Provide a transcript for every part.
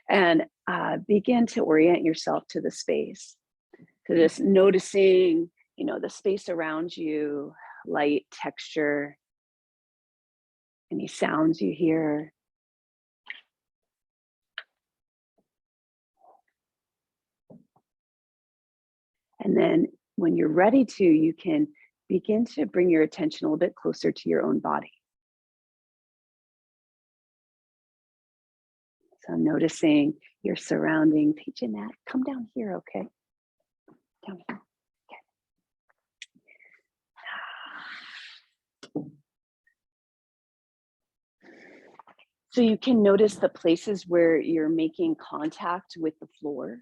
and begin to orient yourself to the space. So just noticing, the space around you, light, texture, any sounds you hear. And then when you're ready to, you can begin to bring your attention a little bit closer to your own body. So noticing your surroundings. Hey, Jeanette, come down here, okay? Down here. Okay. So you can notice the places where you're making contact with the floor.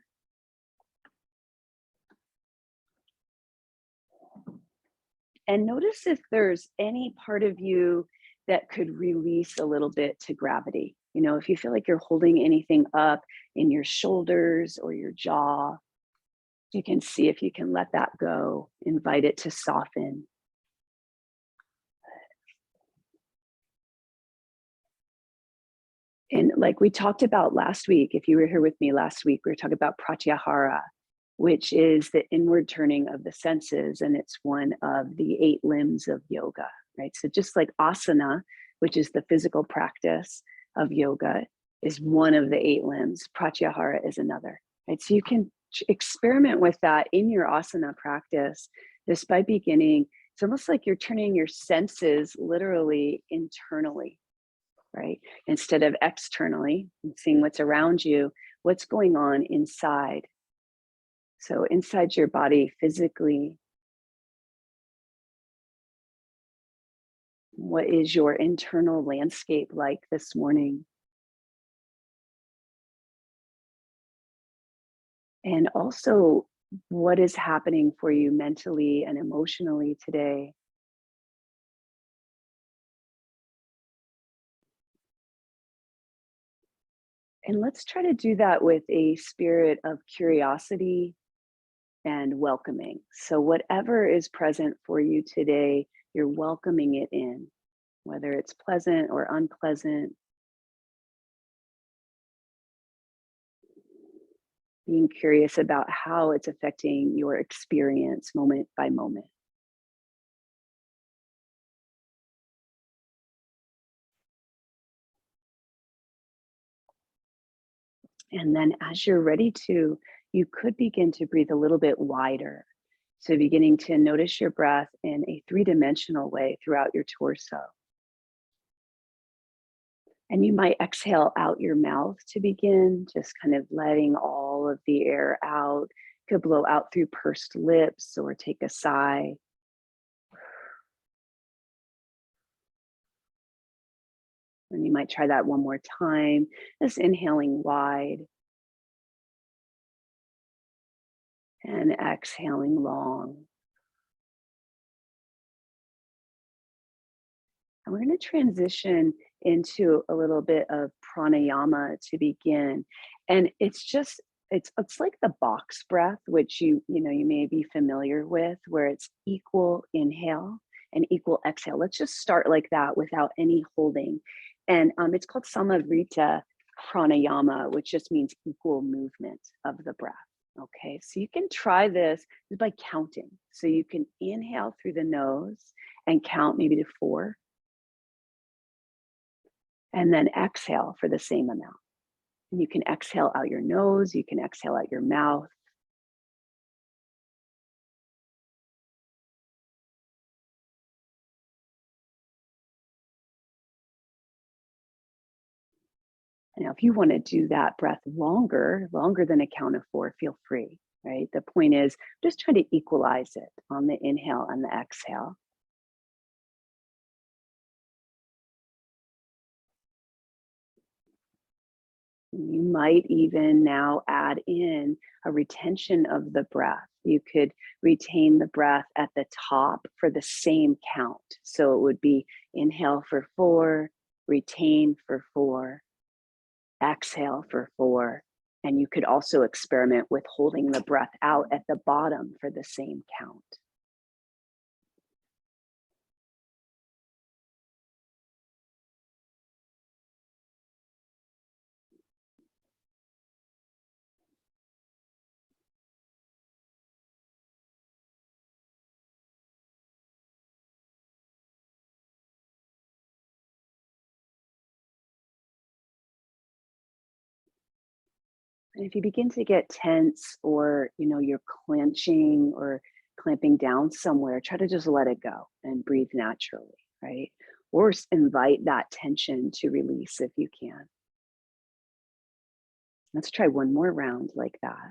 And notice if there's any part of you that could release a little bit to gravity. If you feel like you're holding anything up in your shoulders or your jaw, you can see if you can let that go, invite it to soften. And like we talked about last week, if you were here with me last week, we were talking about pratyahara, which is the inward turning of the senses. And it's one of the 8 limbs of yoga, right? So just like asana, which is the physical practice of yoga, is one of the 8 limbs, pratyahara is another, right? So you can experiment with that in your asana practice just by beginning. It's almost like you're turning your senses literally internally, right? Instead of externally, and seeing what's around you, what's going on inside. So inside your body physically, what is your internal landscape like this morning? And also, what is happening for you mentally and emotionally today? And let's try to do that with a spirit of curiosity and welcoming. So, whatever is present for you today, you're welcoming it in, whether it's pleasant or unpleasant, being curious about how it's affecting your experience moment by moment. And then, as you're ready to, you could begin to breathe a little bit wider. So, beginning to notice your breath in a 3-dimensional way throughout your torso. And you might exhale out your mouth to begin, just kind of letting all of the air out. Could blow out through pursed lips or take a sigh. And you might try that one more time, just inhaling wide and exhaling long. And we're going to transition into a little bit of pranayama to begin. And it's like the box breath, which you may be familiar with, where it's equal inhale and equal exhale. Let's just start like that without any holding. And it's called Samavrita pranayama, which just means equal movement of the breath. Okay, so you can try this by counting. So you can inhale through the nose and count maybe to 4, and then exhale for the same amount. And you can exhale out your nose, you can exhale out your mouth. Now, if you want to do that breath longer than a count of 4, feel free, right? The point is just try to equalize it on the inhale and the exhale. You might even now add in a retention of the breath. You could retain the breath at the top for the same count. So it would be inhale for 4, retain for 4, exhale for 4. And you could also experiment with holding the breath out at the bottom for the same count. And if you begin to get tense or, you're clenching or clamping down somewhere, try to just let it go and breathe naturally, right? Or invite that tension to release if you can. Let's try one more round like that.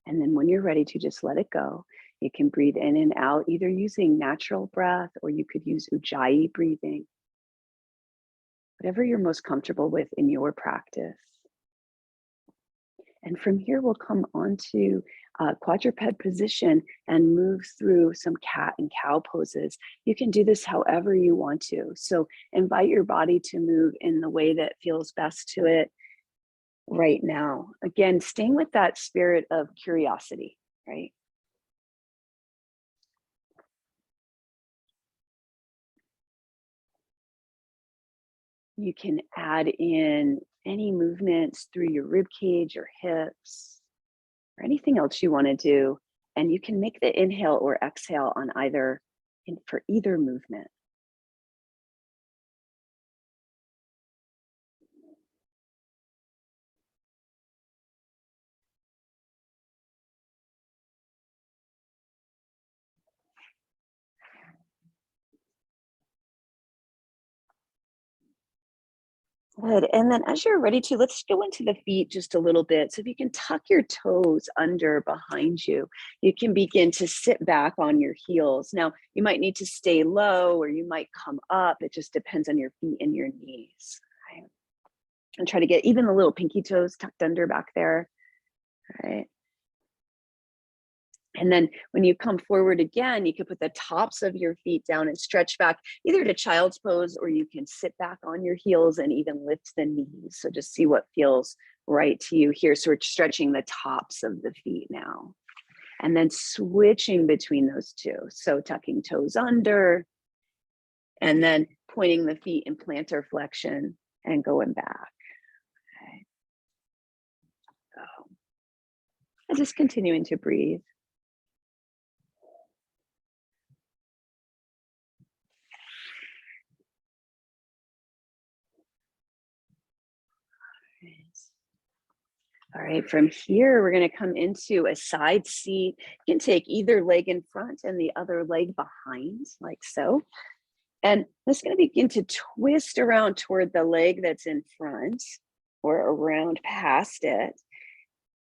And then when you're ready to just let it go, you can breathe in and out, either using natural breath or you could use Ujjayi breathing, whatever you're most comfortable with in your practice. And from here, we'll come onto quadruped position and move through some cat and cow poses. You can do this however you want to. So invite your body to move in the way that feels best to it right now. Again, staying with that spirit of curiosity, right? You can add in any movements through your rib cage or hips or anything else you want to do. And you can make the inhale or exhale on for either movement. Good. And then as you're ready to, let's go into the feet just a little bit. So if you can tuck your toes under behind you, you can begin to sit back on your heels. Now, you might need to stay low or you might come up. It just depends on your feet and your knees. Right? And try to get even the little pinky toes tucked under back there. Right. And then when you come forward again, you can put the tops of your feet down and stretch back either to child's pose, or you can sit back on your heels and even lift the knees. So just see what feels right to you here. So we're stretching the tops of the feet now. And then switching between those two. So tucking toes under and then pointing the feet in plantar flexion and going back. Okay. So, and just continuing to breathe. All right, from here, we're going to come into a side seat. You can take either leg in front and the other leg behind, like so. And this is going to begin to twist around toward the leg that's in front or around past it.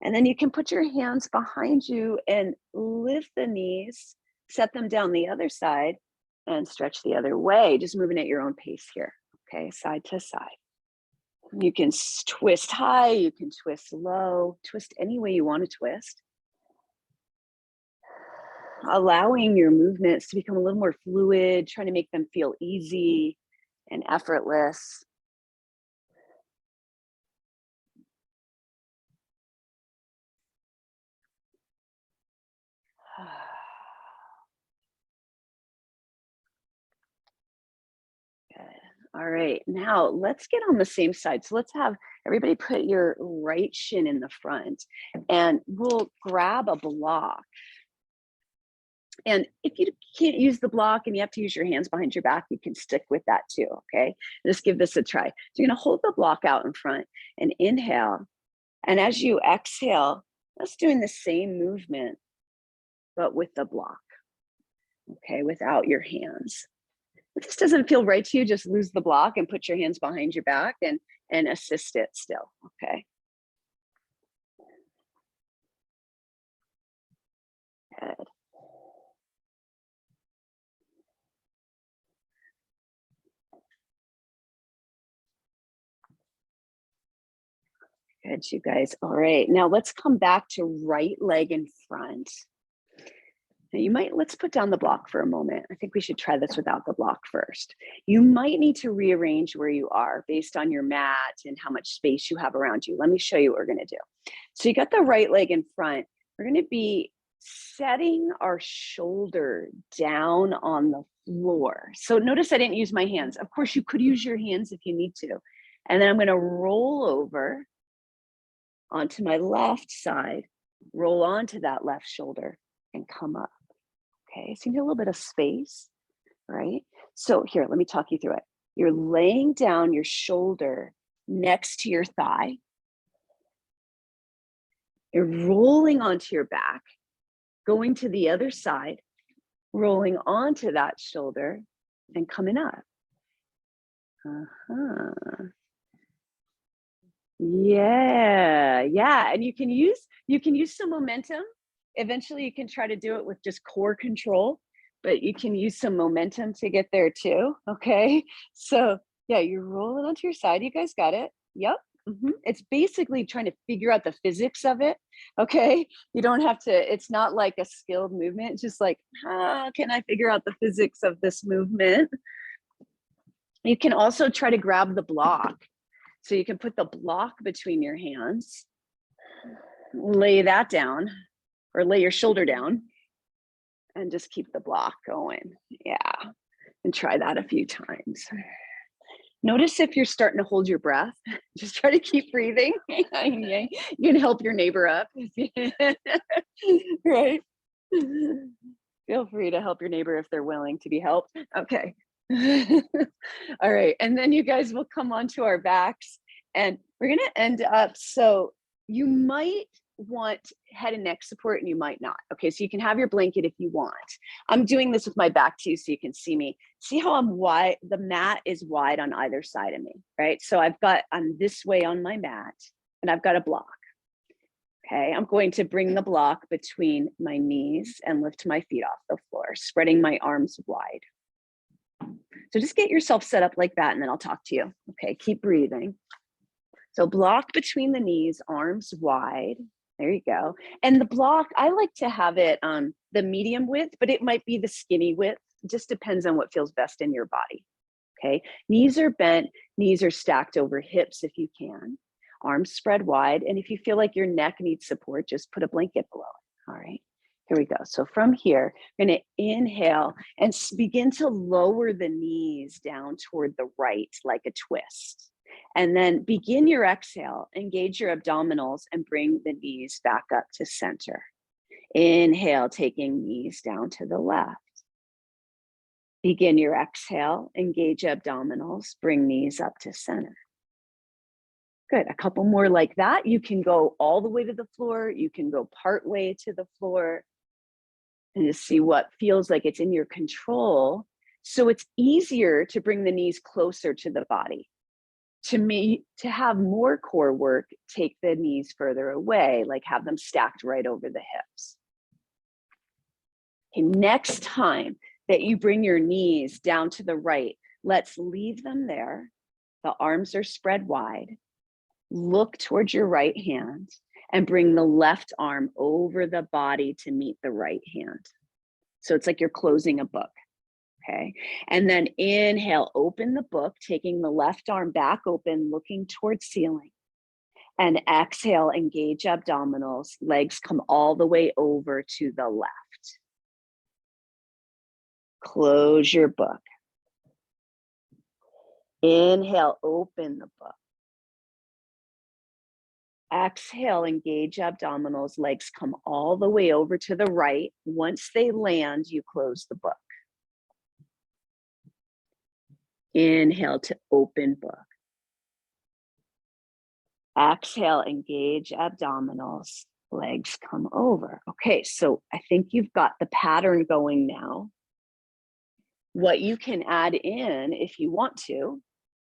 And then you can put your hands behind you and lift the knees, set them down the other side, and stretch the other way, just moving at your own pace here. Okay, side to side. You can twist high, you can twist low, twist any way you want to twist. Allowing your movements to become a little more fluid, trying to make them feel easy and effortless. Good. All right, now let's get on the same side. So let's have everybody put your right shin in the front and we'll grab a block. And if you can't use the block and you have to use your hands behind your back, you can stick with that too, okay? Just give this a try. So you're gonna hold the block out in front and inhale. And as you exhale, let's doing the same movement, but with the block, okay, without your hands. If this doesn't feel right to you, just lose the block and put your hands behind your back and assist it still, okay? Good. Good, you guys. All right, now let's come back to right leg in front. Now let's put down the block for a moment. I think we should try this without the block first. You might need to rearrange where you are based on your mat and how much space you have around you. Let me show you what we're gonna do. So you got the right leg in front. We're gonna be setting our shoulder down on the floor. So notice I didn't use my hands. Of course, you could use your hands if you need to. And then I'm gonna roll over onto my left side, roll onto that left shoulder and come up. Okay, so you need a little bit of space, right? So here, let me talk you through it. You're laying down your shoulder next to your thigh. You're rolling onto your back, going to the other side, rolling onto that shoulder and coming up. Yeah. And you can use some momentum. Eventually you can try to do it with just core control, but you can use some momentum to get there too. Okay. So yeah, you're rolling onto your side. You guys got it. Yep. It's basically trying to figure out the physics of it. Okay. You don't have to, it's not like a skilled movement. It's just like, how can I figure out the physics of this movement? You can also try to grab the block. So you can put the block between your hands, lay that down, or lay your shoulder down, and just keep the block going. Yeah, and try that a few times. Notice if you're starting to hold your breath, just try to keep breathing. You can help your neighbor up. Right? Feel free to help your neighbor if they're willing to be helped. Okay. All right, and then you guys will come onto our backs and we're going to end up, so you might want head and neck support and you might not. Okay, so you can have your blanket if you want. I'm doing this with my back too so you can see me. See how I'm wide, the mat is wide on either side of me, right? So I'm this way on my mat and I've got a block. Okay, I'm going to bring the block between my knees and lift my feet off the floor, spreading my arms wide. So just get yourself set up like that and then I'll talk to you. Okay, keep breathing. So block between the knees, arms wide. There you go. And the block, I like to have it the medium width, but it might be the skinny width. It just depends on what feels best in your body. Okay, knees are bent, knees are stacked over hips if you can. Arms spread wide. And if you feel like your neck needs support, just put a blanket below it. All right. Here we go. So from here, we're going to inhale and begin to lower the knees down toward the right like a twist. And then begin your exhale, engage your abdominals and bring the knees back up to center. Inhale, taking knees down to the left. Begin your exhale, engage abdominals, bring knees up to center. Good, a couple more like that. You can go all the way to the floor. You can go part way to the floor. And just see what feels like it's in your control. So it's easier to bring the knees closer to the body. To have more core work, take the knees further away, like have them stacked right over the hips. Okay, next time that you bring your knees down to the right, let's leave them there. The arms are spread wide. Look towards your right hand and bring the left arm over the body to meet the right hand. So it's like you're closing a book, okay? And then inhale, open the book, taking the left arm back open, looking towards ceiling. And exhale, engage abdominals, legs come all the way over to the left. Close your book. Inhale, open the book. Exhale, engage abdominals, legs come all the way over to the right. Once they land, you close the book. Inhale to open book. Exhale, engage abdominals, legs come over. Okay, so I think you've got the pattern going now. What you can add in if you want to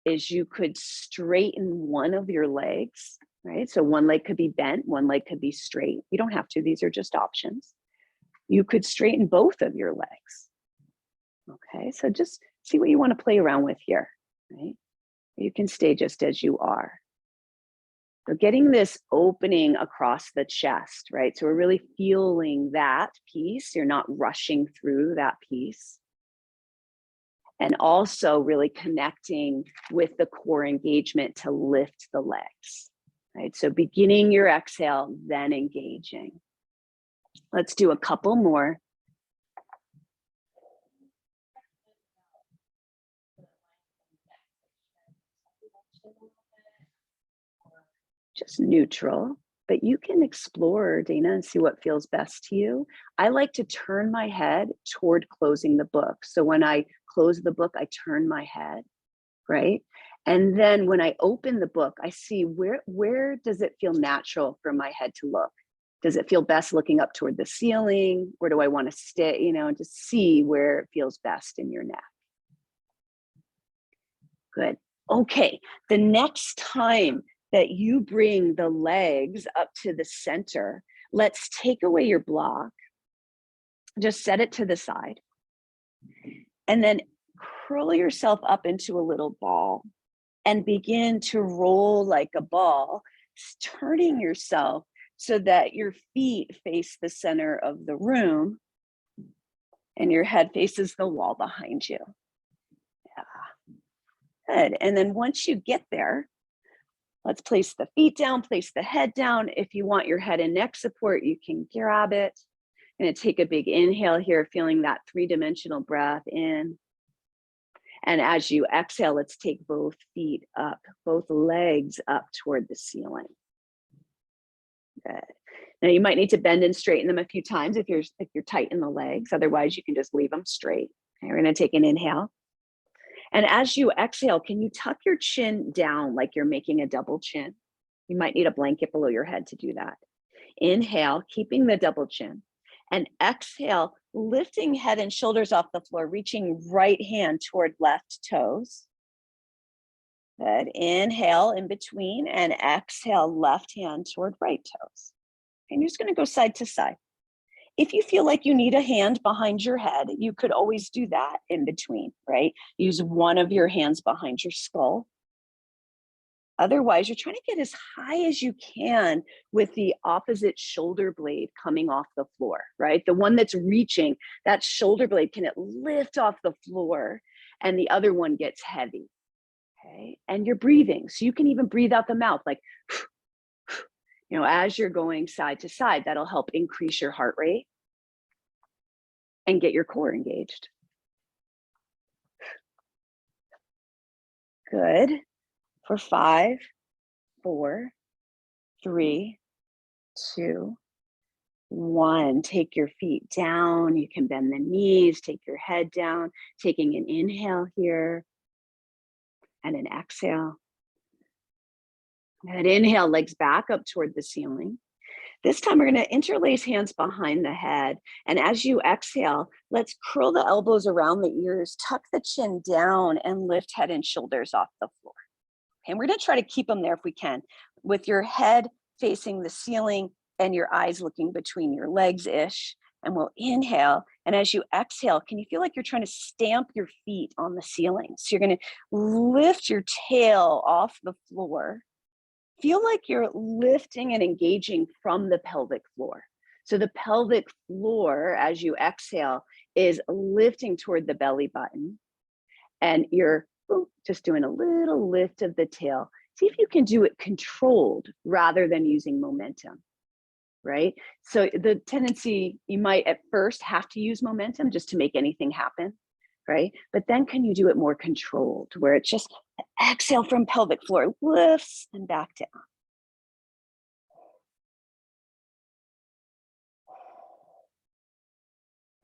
is you could straighten one of your legs. Right? So one leg could be bent, one leg could be straight. You don't have to, these are just options. You could straighten both of your legs. Okay, so just see what you want to play around with here, right? You can stay just as you are. So getting this opening across the chest, right? So we're really feeling that piece. You're not rushing through that piece. And also really connecting with the core engagement to lift the legs. Right, so beginning your exhale, then engaging. Let's do a couple more. Just neutral. but you can explore, Dana, and see what feels best to you. I like to turn my head toward closing the book. So when I close the book, I turn my head, right? And then when I open the book, I see where does it feel natural for my head to look? Does it feel best looking up toward the ceiling? Where do I want to stay? You know, just see where it feels best in your neck. Good. Okay, the next time that you bring the legs up to the center, let's take away your block. Just set it to the side. And then curl yourself up into a little ball and begin to roll like a ball, turning yourself so that your feet face the center of the room and your head faces the wall behind you. Yeah. Good. And then once you get there, let's place the feet down, place the head down. If you want your head and neck support, you can grab it. I'm going to take a big inhale here, feeling that 3-dimensional breath in. And as you exhale, let's take both feet up, both legs up toward the ceiling. Good. Now you might need to bend and straighten them a few times if you're tight in the legs. Otherwise, you can just leave them straight. Okay, we're going to take an inhale. And as you exhale, can you tuck your chin down like you're making a double chin? You might need a blanket below your head to do that. Inhale, keeping the double chin. And exhale, lifting head and shoulders off the floor, reaching right hand toward left toes. Good. Inhale in between and exhale, left hand toward right toes. And you're just going to go side to side. If you feel like you need a hand behind your head, you could always do that in between, right? Use one of your hands behind your skull. Otherwise, you're trying to get as high as you can with the opposite shoulder blade coming off the floor, right? The one that's reaching, that shoulder blade, can it lift off the floor and the other one gets heavy, okay? And you're breathing. So you can even breathe out the mouth like, you know, as you're going side to side. That'll help increase your heart rate and get your core engaged. Good. For 5, 4, 3, 2, 1. Take your feet down. You can bend the knees, take your head down, taking an inhale here and an exhale. And inhale, legs back up toward the ceiling. This time we're going to interlace hands behind the head. And as you exhale, let's curl the elbows around the ears, tuck the chin down, and lift head and shoulders off the floor. And we're going to try to keep them there if we can, with your head facing the ceiling and your eyes looking between your legs-ish. And we'll inhale. And as you exhale, can you feel like you're trying to stamp your feet on the ceiling? So you're going to lift your tail off the floor. Feel like you're lifting and engaging from the pelvic floor. So the pelvic floor, as you exhale, is lifting toward the belly button. And you're just doing a little lift of the tail. See if you can do it controlled rather than using momentum, right? So the tendency, you might at first have to use momentum just to make anything happen, right? But then can you do it more controlled, where it's just exhale from pelvic floor, lifts and back down.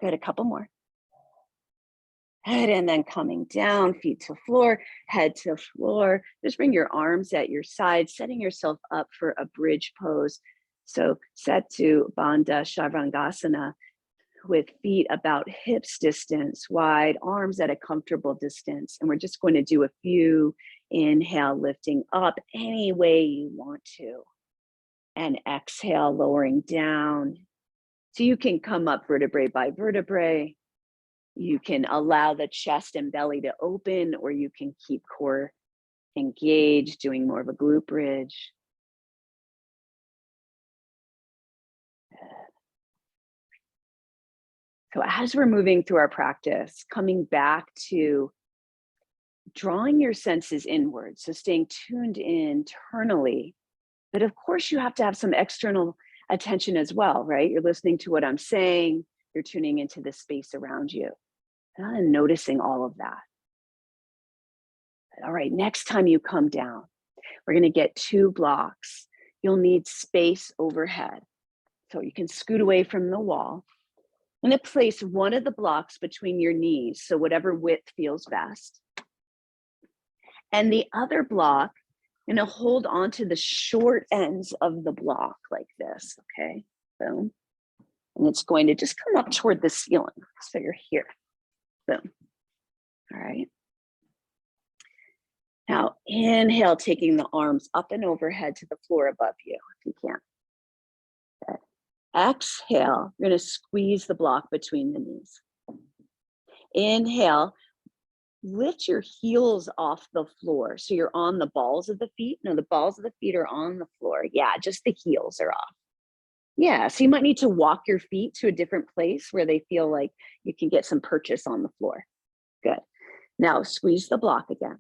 Good, a couple more. Good, and then coming down, feet to floor, head to floor. Just bring your arms at your side, setting yourself up for a bridge pose. So set to Bandha Chaturanga with feet about hips distance wide, arms at a comfortable distance. And we're just going to do a few inhale, lifting up any way you want to. And exhale, lowering down. So you can come up vertebrae by vertebrae. You can allow the chest and belly to open, or you can keep core engaged, doing more of a glute bridge. So as we're moving through our practice, coming back to drawing your senses inward, so staying tuned in internally, but of course you have to have some external attention as well, right? You're listening to what I'm saying, you're tuning into the space around you, and noticing all of that. All right, next time you come down, we're going to get 2 blocks. you'll need space overhead. So you can scoot away from the wall. I'm going to place one of the blocks between your knees, so whatever width feels best. And the other block, I'm going to hold on to the short ends of the block like this, okay? Boom. And it's going to just come up toward the ceiling. So you're here. Boom. All right. Now inhale, taking the arms up and overhead to the floor above you, if you can. Good. Exhale, you're going to squeeze the block between the knees. Inhale, lift your heels off the floor. So you're on the balls of the feet. No, the balls of the feet are on the floor. Yeah, just the heels are off. Yeah, so you might need to walk your feet to a different place where they feel like you can get some purchase on the floor. Good. Now squeeze the block again.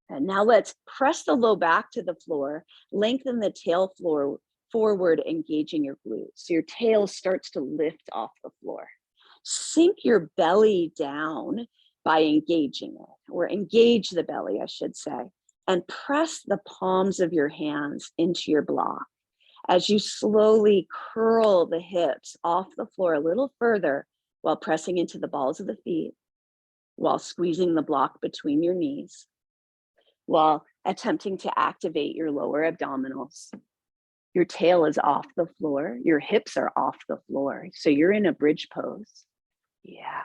And now let's press the low back to the floor, lengthen the tail floor forward, engaging your glutes. So your tail starts to lift off the floor. Sink your belly down by engaging it, or engage the belly, I should say, and press the palms of your hands into your block. As you slowly curl the hips off the floor a little further while pressing into the balls of the feet, while squeezing the block between your knees, while attempting to activate your lower abdominals. Your tail is off the floor, your hips are off the floor. So you're in a bridge pose. Yeah,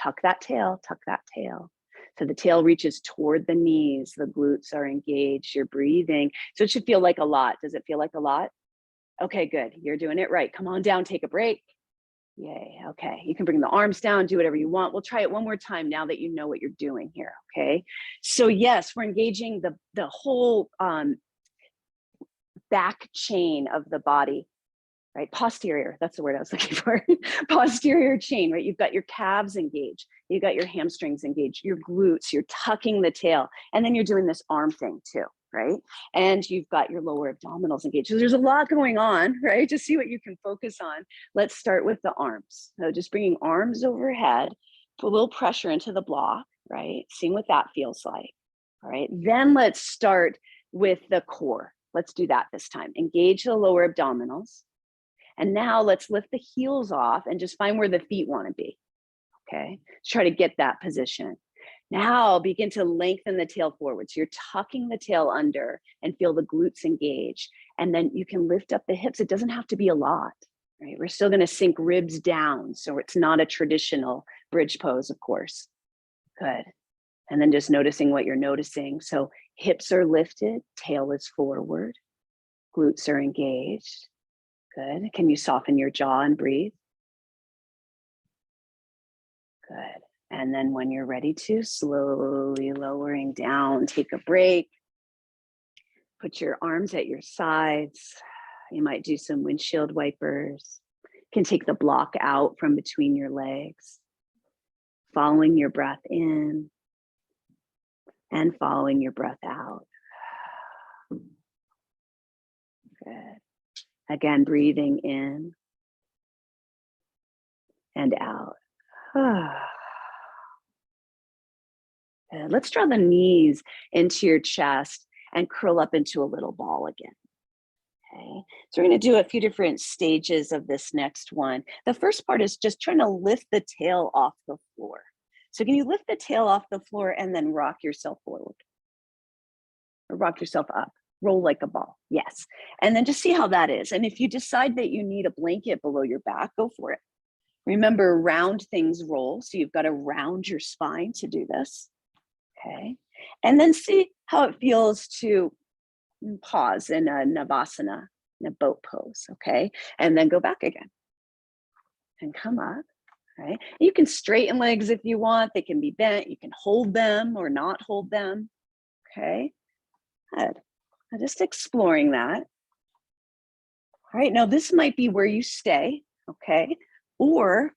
tuck that tail, tuck that tail. So the tail reaches toward the knees, the glutes are engaged, you're breathing. So it should feel like a lot. Does it feel like a lot? Okay, good. You're doing it right. Come on down, take a break. Yay. Okay. You can bring the arms down, do whatever you want. We'll try it one more time now that you know what you're doing here. Okay. So yes, we're engaging the whole back chain of the body, right? Posterior. That's the word I was looking for. Posterior chain, right? You've got your calves engaged. You've got your hamstrings engaged, your glutes, you're tucking the tail. And then you're doing this arm thing too, right? And you've got your lower abdominals engaged. So there's a lot going on, right? To see what you can focus on. Let's start with the arms. So just bringing arms overhead, put a little pressure into the block, right? Seeing what that feels like, all right? Then let's start with the core. Let's do that this time. Engage the lower abdominals. And now let's lift the heels off and just find where the feet want to be, okay? Let's try to get that position. Now begin to lengthen the tail forward. So you're tucking the tail under and feel the glutes engage. And then you can lift up the hips. It doesn't have to be a lot, right? We're still going to sink ribs down. So it's not a traditional bridge pose, of course. Good. And then just noticing what you're noticing. So hips are lifted, tail is forward, glutes are engaged. Good. Can you soften your jaw and breathe? Good. And then when you're ready to, slowly lowering down, take a break. Put your arms at your sides. You might do some windshield wipers. You can take the block out from between your legs. Following your breath in and following your breath out. Good. Again, breathing in and out. Let's draw the knees into your chest and curl up into a little ball again. Okay, so we're going to do a few different stages of this next one. The first part is just trying to lift the tail off the floor. So can you lift the tail off the floor and then rock yourself forward? Or rock yourself up? Roll like a ball. Yes. And then just see how that is. And if you decide that you need a blanket below your back, go for it. Remember, round things roll. So you've got to round your spine to do this. Okay. And then see how it feels to pause in a Navasana, in a boat pose. Okay. And then go back again and come up. Right. You can straighten legs if you want. They can be bent. You can hold them or not hold them. Okay. Good. Just exploring that. All right, now this might be where you stay, okay? Or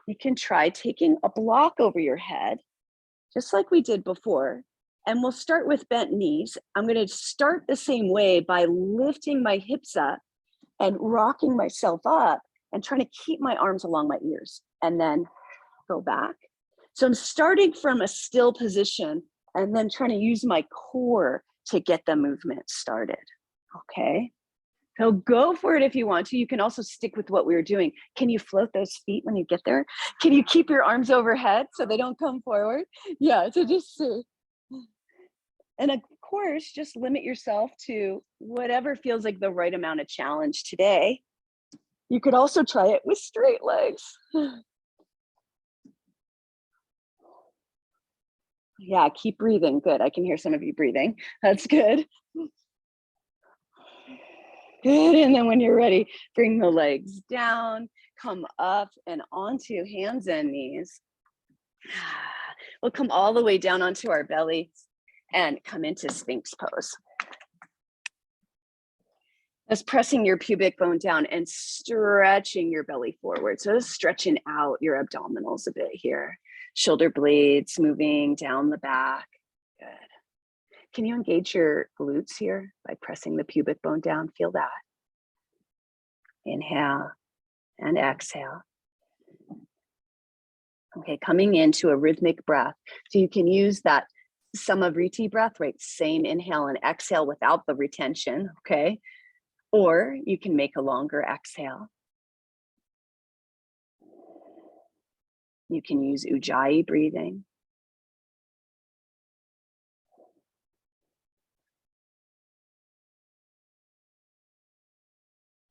you can try taking a block over your head, just like we did before. And we'll start with bent knees. I'm gonna start the same way by lifting my hips up and rocking myself up and trying to keep my arms along my ears and then go back. So I'm starting from a still position and then trying to use my core to get the movement started, okay? So go for it if you want to. You can also stick with what we were doing. Can you float those feet when you get there? Can you keep your arms overhead so they don't come forward? Yeah, so just and of course, just limit yourself to whatever feels like the right amount of challenge today. You could also try it with straight legs. Yeah, keep breathing. Good. I can hear some of you breathing. That's good. Good. And then when you're ready, bring the legs down, come up and onto hands and knees. We'll come all the way down onto our belly and come into Sphinx pose. That's pressing your pubic bone down and stretching your belly forward. So just stretching out your abdominals a bit here. Shoulder blades moving down the back. Good. Can you engage your glutes here by pressing the pubic bone down? Feel that. Inhale and exhale. Okay, coming into a rhythmic breath. So you can use that Samavriti breath, right? Same inhale and exhale without the retention, okay? Or you can make a longer exhale. You can use Ujjayi breathing.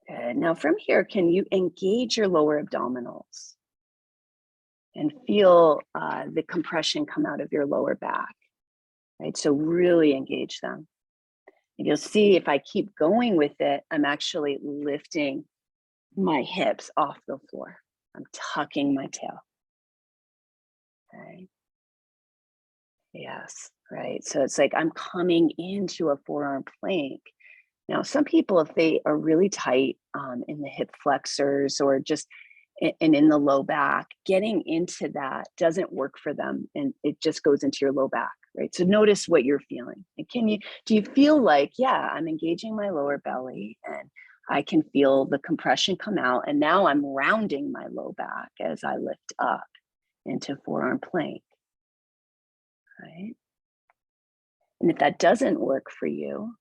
Good. Now from here, can you engage your lower abdominals and feel the compression come out of your lower back, right? So really engage them. And you'll see if I keep going with it, I'm actually lifting my hips off the floor. I'm tucking my tail. Okay. Yes, right. So it's like I'm coming into a forearm plank. Now, some people, if they are really tight in the hip flexors or just and in the low back, getting into that doesn't work for them, and it just goes into your low back, right? So notice what you're feeling. And do you feel like, yeah, I'm engaging my lower belly and I can feel the compression come out, and now I'm rounding my low back as I lift up into forearm plank, right? And if that doesn't work for you,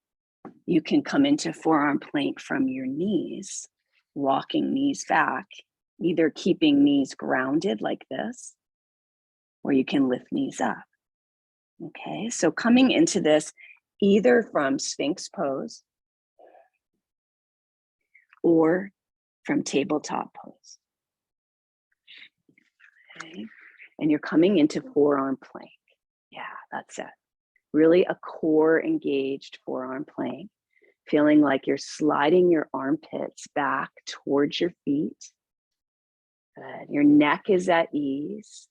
you can come into forearm plank from your knees, walking knees back, either keeping knees grounded like this, or you can lift knees up. Okay, so coming into this either from Sphinx pose or from tabletop pose. Okay, and you're coming into forearm plank. Yeah, that's it. Really a core engaged forearm plank, feeling like you're sliding your armpits back towards your feet. Good. Your neck is at ease.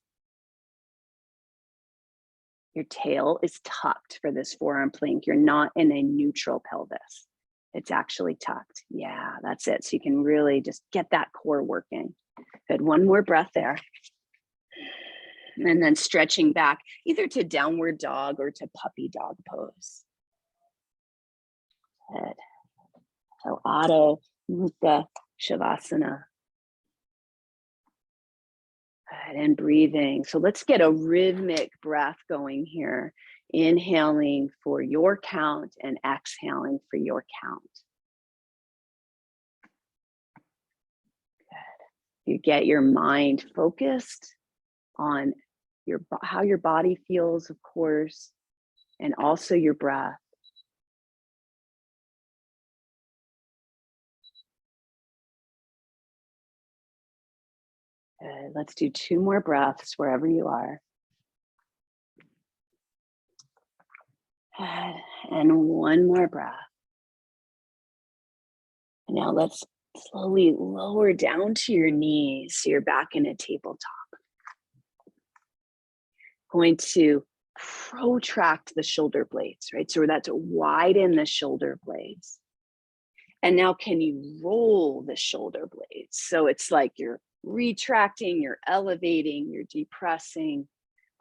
Your tail is tucked for this forearm plank. You're not in a neutral pelvis. It's actually tucked. Yeah, that's it. So you can really just get that core working. Good. One more breath there. And then stretching back either to downward dog or to puppy dog pose. Good. So Adho Mukha Shavasana. Good. And breathing. So let's get a rhythmic breath going here. Inhaling for your count and exhaling for your count. Good. You get your mind focused on how your body feels, of course, and also your breath. Good. Let's do 2 more breaths wherever you are. Good. And 1 more breath. Now let's slowly lower down to your knees so you're back in a tabletop. Going to protract the shoulder blades, right? So that's widen the shoulder blades. And now can you roll the shoulder blades? So it's like you're retracting, you're elevating, you're depressing,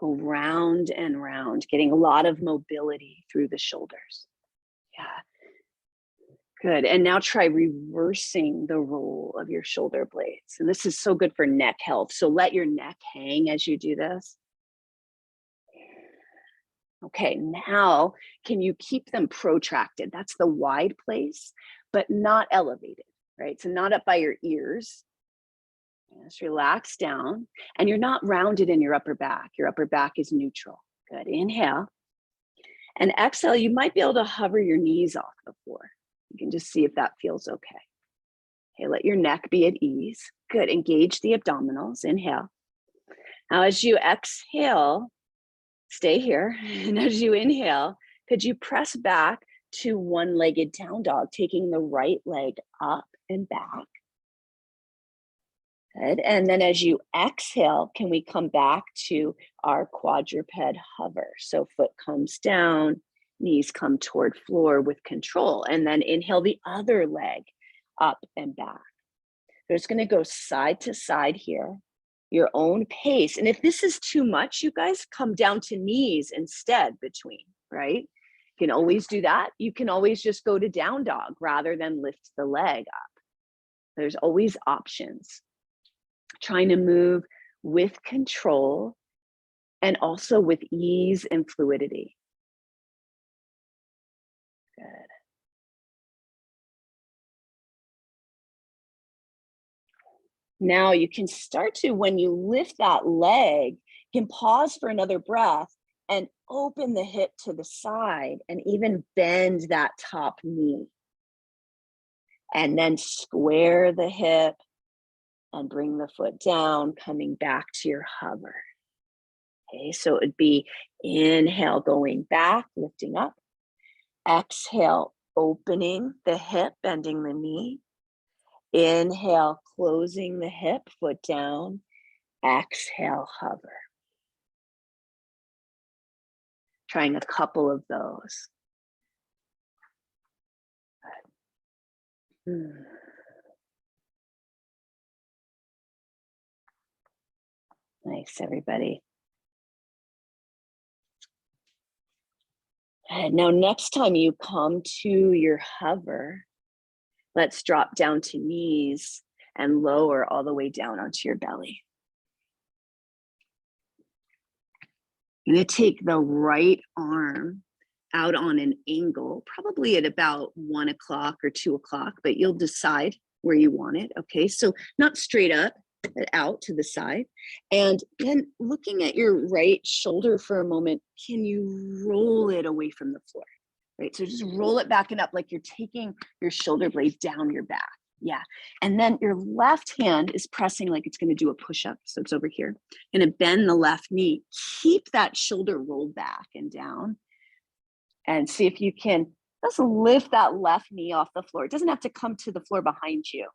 go round and round, getting a lot of mobility through the shoulders. Yeah. Good. And now try reversing the roll of your shoulder blades. And this is so good for neck health. So let your neck hang as you do this. Okay, now can you keep them protracted? That's the wide place, but not elevated, right? So not up by your ears. Just relax down, and you're not rounded in your upper back. Your upper back is neutral. Good, inhale. And exhale, you might be able to hover your knees off the floor. You can just see if that feels okay. Okay, let your neck be at ease. Good, engage the abdominals, inhale. Now as you exhale, stay here. And as you inhale, could you press back to one-legged down dog, taking the right leg up and back? Good. And then as you exhale, can we come back to our quadruped hover? So foot comes down, knees come toward floor with control. And then inhale the other leg up and back. We're just going to go side to side here, your own pace. And if this is too much, you guys come down to knees instead between, right? You can always do that. You can always just go to down dog rather than lift the leg up. There's always options. Trying to move with control and also with ease and fluidity. Good. Now you can start to, when you lift that leg, you can pause for another breath and open the hip to the side and even bend that top knee. And then square the hip and bring the foot down, coming back to your hover. Okay, so it would be inhale, going back, lifting up. Exhale, opening the hip, bending the knee. Inhale, closing the hip, foot down. Exhale, hover. Trying a couple of those. Nice, everybody. And now next time you come to your hover, let's drop down to knees and lower all the way down onto your belly. You're going to take the right arm out on an angle, probably at about 1 o'clock or 2 o'clock, but you'll decide where you want it. Okay, so not straight up, but out to the side. And then looking at your right shoulder for a moment, can you roll it away from the floor? Right, so just roll it back and up like you're taking your shoulder blade down your back. Yeah, and then your left hand is pressing like it's going to do a push-up. So it's over here. Going to bend the left knee. Keep that shoulder rolled back and down. And see if you can just lift that left knee off the floor. It doesn't have to come to the floor behind you.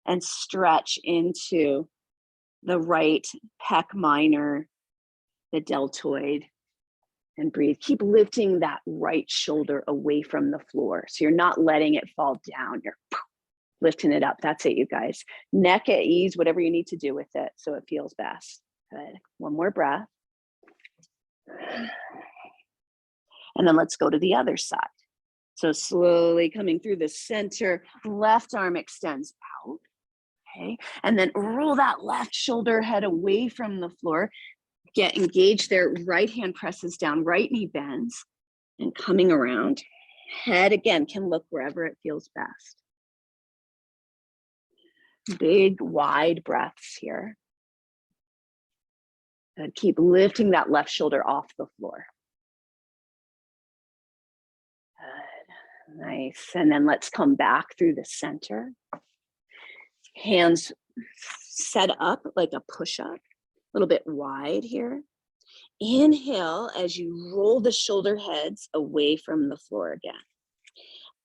And stretch into the right pec minor, the deltoid, and breathe. Keep lifting that right shoulder away from the floor. So you're not letting it fall down. You're lifting it up. That's it, you guys. Neck at ease, whatever you need to do with it so it feels best. Good. One more breath. And then let's go to the other side. So slowly coming through the center, left arm extends out. Okay, and then roll that left shoulder head away from the floor. Get engaged there. Right hand presses down, right knee bends, and coming around. Head again can look wherever it feels best. Big, wide breaths here. And keep lifting that left shoulder off the floor. Good. Nice. And then let's come back through the center. Hands set up like a push-up, a little bit wide here. Inhale as you roll the shoulder heads away from the floor again.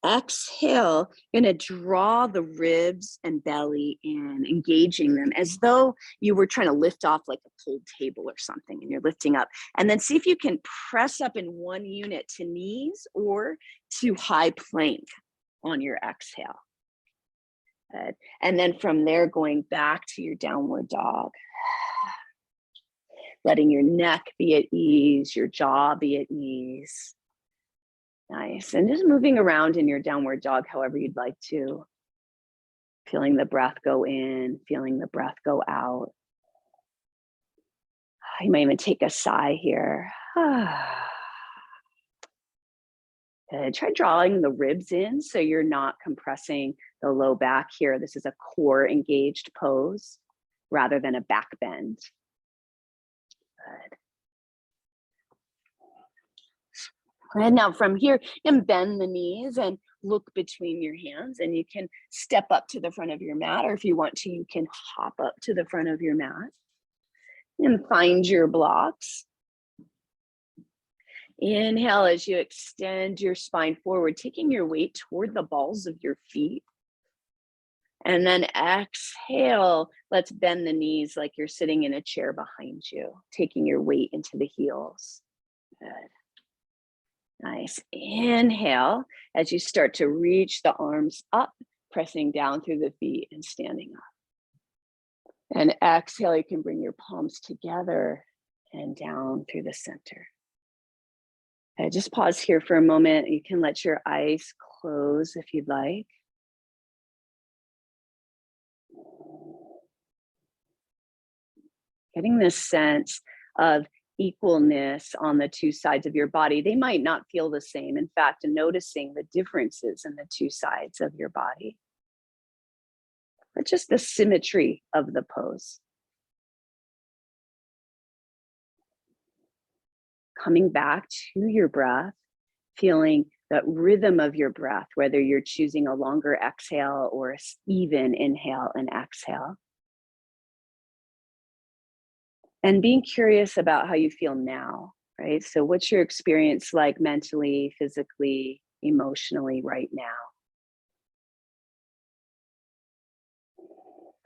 Exhale, you're going to draw the ribs and belly in, engaging them as though you were trying to lift off like a pulled table or something, and you're lifting up. And then see if you can press up in one unit to knees or to high plank on your exhale. Good. And then from there, going back to your downward dog. Letting your neck be at ease, your jaw be at ease. Nice. And just moving around in your downward dog however you'd like to. Feeling the breath go in, feeling the breath go out. You might even take a sigh here. Good. Try drawing the ribs in so you're not compressing the low back here. This is a core engaged pose rather than a back bend. Good. And now from here, you can bend the knees and look between your hands, and you can step up to the front of your mat, or if you want to, you can hop up to the front of your mat and find your blocks. Inhale as you extend your spine forward, taking your weight toward the balls of your feet. And then exhale, let's bend the knees like you're sitting in a chair behind you, taking your weight into the heels. Good. Nice. Inhale as you start to reach the arms up, pressing down through the feet and standing up. And exhale, you can bring your palms together and down through the center. Just pause here for a moment. You can let your eyes close if you'd like. Getting this sense of equalness on the two sides of your body. They might not feel the same. In fact, noticing the differences in the two sides of your body. But just the symmetry of the pose. Coming back to your breath, feeling that rhythm of your breath, whether you're choosing a longer exhale or an even inhale and exhale. And being curious about how you feel now, right? So what's your experience like mentally, physically, emotionally right now?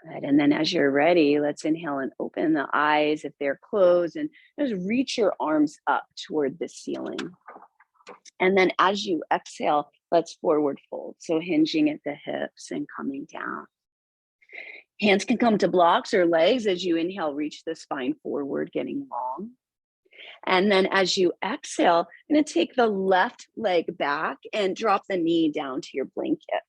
Good. And then as you're ready, let's inhale and open the eyes if they're closed, and just reach your arms up toward the ceiling. And then as you exhale, let's forward fold. So hinging at the hips and coming down. Hands can come to blocks or legs as you inhale, reach the spine forward, getting long. And then as you exhale, I'm going to take the left leg back and drop the knee down to your blanket.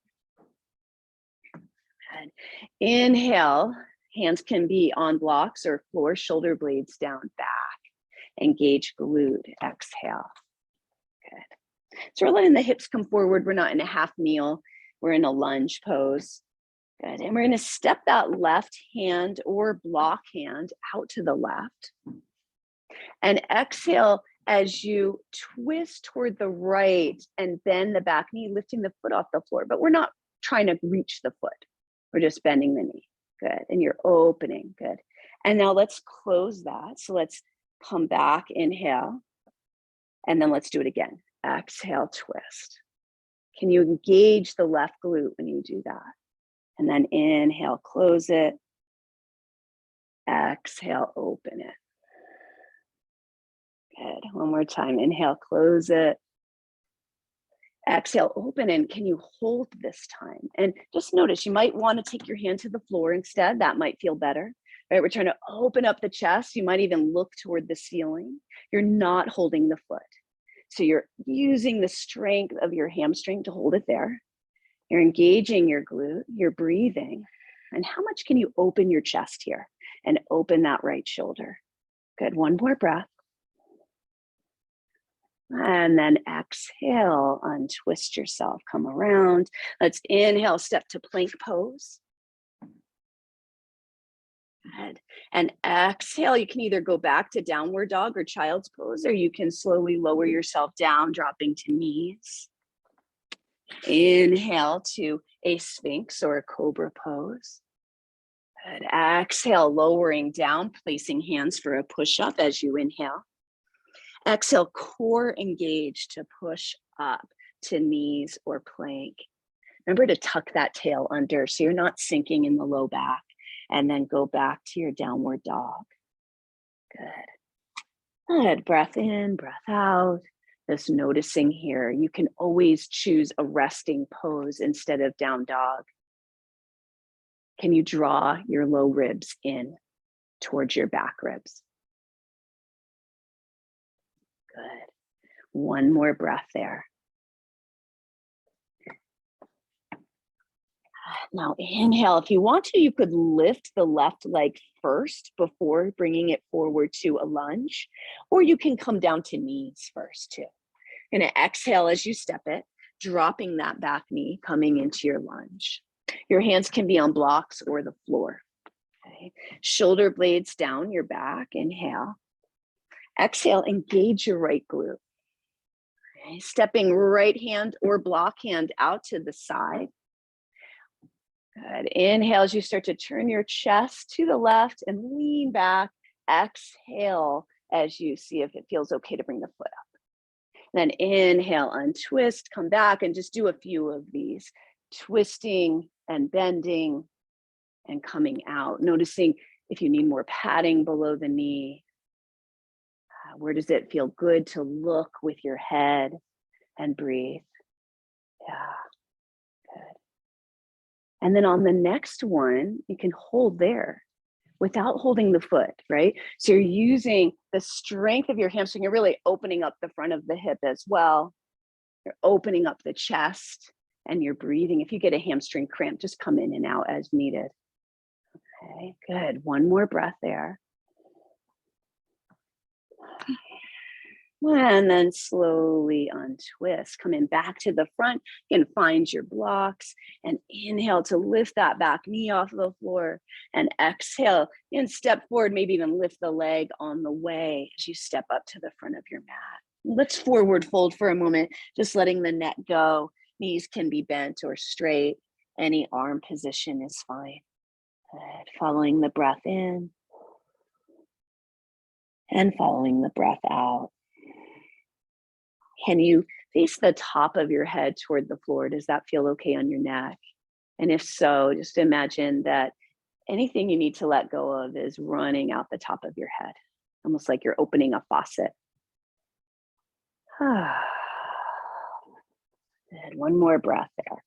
Good. Inhale, hands can be on blocks or floor, shoulder blades down back. Engage glute, exhale. Good. So we're letting the hips come forward. We're not in a half kneel. We're in a lunge pose. Good. And we're going to step that left hand or block hand out to the left. And exhale as you twist toward the right and bend the back knee, lifting the foot off the floor. But we're not trying to reach the foot. We're just bending the knee. Good. And you're opening. Good. And now let's close that. So let's come back, inhale. And then let's do it again. Exhale, twist. Can you engage the left glute when you do that? And then inhale, close it. Exhale, open it. Good. One more time. Inhale, close it. Exhale, open, and can you hold this time? And just notice, you might want to take your hand to the floor instead. That might feel better. Right? We're trying to open up the chest. You might even look toward the ceiling. You're not holding the foot. So you're using the strength of your hamstring to hold it there. You're engaging your glute, you're breathing. And how much can you open your chest here and open that right shoulder? Good, one more breath. And then exhale, untwist yourself, come around. Let's inhale, step to plank pose. Good. And exhale, you can either go back to downward dog or child's pose, or you can slowly lower yourself down, dropping to knees. Inhale to a sphinx or a cobra pose. Good. Exhale, lowering down, placing hands for a push-up as you inhale. Exhale, core engaged to push up to knees or plank. Remember to tuck that tail under so you're not sinking in the low back. And then go back to your downward dog. Good. Good. Breath in, breath out. Just noticing here. You can always choose a resting pose instead of down dog. Can you draw your low ribs in towards your back ribs? Good. One more breath there. Now inhale. If you want to, you could lift the left leg first before bringing it forward to a lunge, or you can come down to knees first too. You're going to exhale as you step it, dropping that back knee, coming into your lunge. Your hands can be on blocks or the floor. Okay. Shoulder blades down your back. Inhale. Exhale, engage your right glute. Okay. Stepping right hand or block hand out to the side. Good. Inhale as you start to turn your chest to the left and lean back. Exhale as you see if it feels okay to bring the foot up. Then inhale, untwist, come back and just do a few of these. Twisting and bending and coming out. Noticing if you need more padding below the knee. Where does it feel good to look with your head and breathe? Yeah, good. And then on the next one, you can hold there without holding the foot, right? So you're using the strength of your hamstring. You're really opening up the front of the hip as well. You're opening up the chest and you're breathing. If you get a hamstring cramp, just come in and out as needed. Okay, good. One more breath there. And then slowly untwist, coming back to the front. You can find your blocks and inhale to lift that back knee off the floor and exhale and step forward, maybe even lift the leg on the way as you step up to the front of your mat. Let's forward fold for a moment, just letting the neck go. Knees can be bent or straight. Any arm position is fine. Good. Following the breath in and following the breath out. Can you face the top of your head toward the floor? Does that feel okay on your neck? And if so, just imagine that anything you need to let go of is running out the top of your head, almost like you're opening a faucet. And one more breath there.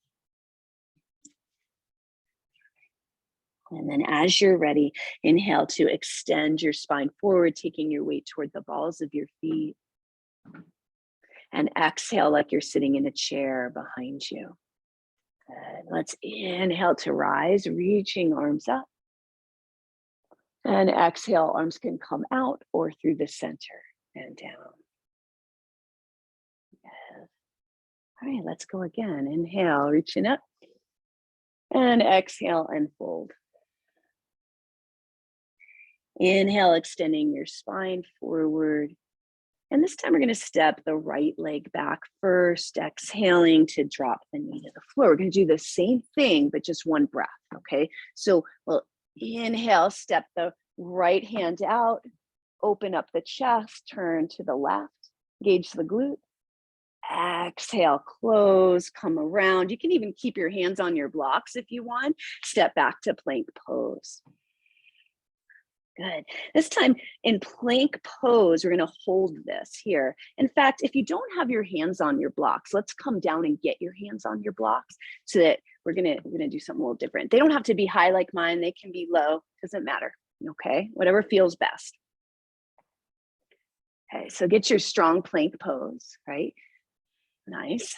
And then as you're ready, inhale to extend your spine forward, taking your weight toward the balls of your feet. And exhale like you're sitting in a chair behind you. Good. Let's inhale to rise, reaching arms up. And exhale, arms can come out or through the center and down. Good. All right, let's go again. Inhale, reaching up. And exhale and fold. Inhale, extending your spine forward. And this time we're going to step the right leg back first, exhaling to drop the knee to the floor. We're going to do the same thing, but just one breath, okay? So we'll inhale, step the right hand out, open up the chest, turn to the left, engage the glute. Exhale, close, come around. You can even keep your hands on your blocks if you want. Step back to plank pose. Good. This time in plank pose, we're going to hold this here. In fact, if you don't have your hands on your blocks, let's come down and get your hands on your blocks so that we're going to do something a little different. They don't have to be high like mine. They can be low. Doesn't matter. Okay. Whatever feels best. Okay. So get your strong plank pose, right? Nice.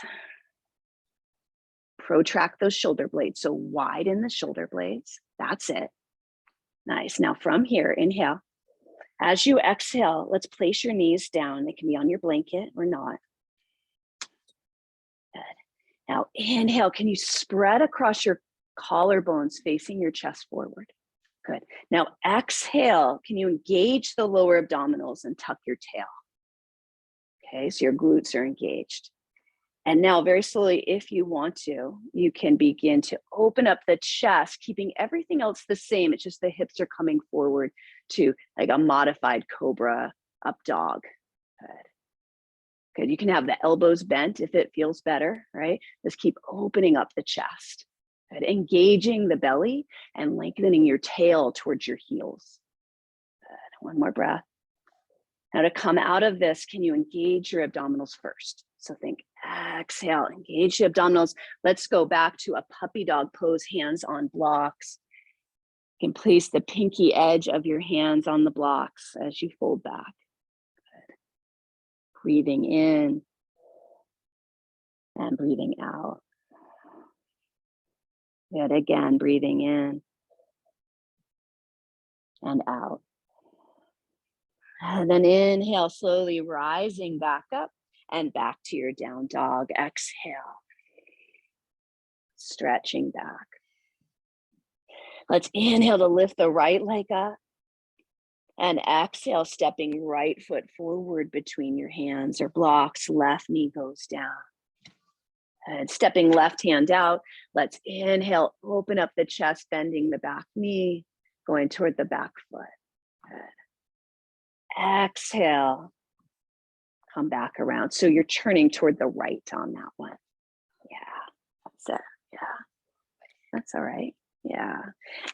Protract those shoulder blades. So widen the shoulder blades. That's it. Nice. Now from here, inhale. As you exhale, let's place your knees down. They can be on your blanket or not. Good. Now inhale. Can you spread across your collarbones facing your chest forward? Good. Now exhale. Can you engage the lower abdominals and tuck your tail? Okay, so your glutes are engaged. And now very slowly, if you want to, you can begin to open up the chest, keeping everything else the same. It's just the hips are coming forward to like a modified cobra up dog. Good. Good. You can have the elbows bent if it feels better, right? Just keep opening up the chest. Good. Engaging the belly and lengthening your tail towards your heels. Good. One more breath. Now to come out of this, can you engage your abdominals first? So think, exhale, engage the abdominals. Let's go back to a puppy dog pose, hands on blocks. You can place the pinky edge of your hands on the blocks as you fold back. Good. Breathing in and breathing out. Good, again, breathing in and out. And then inhale, slowly rising back up. and back to your down dog. Exhale, stretching back. Let's inhale to lift the right leg up. And exhale, stepping right foot forward between your hands or blocks. Left knee goes down. And stepping left hand out. Let's inhale, open up the chest, bending the back knee, going toward the back foot. Good. Exhale, come back around. So you're turning toward the right on that one. Yeah, that's it. Yeah, that's all right. Yeah.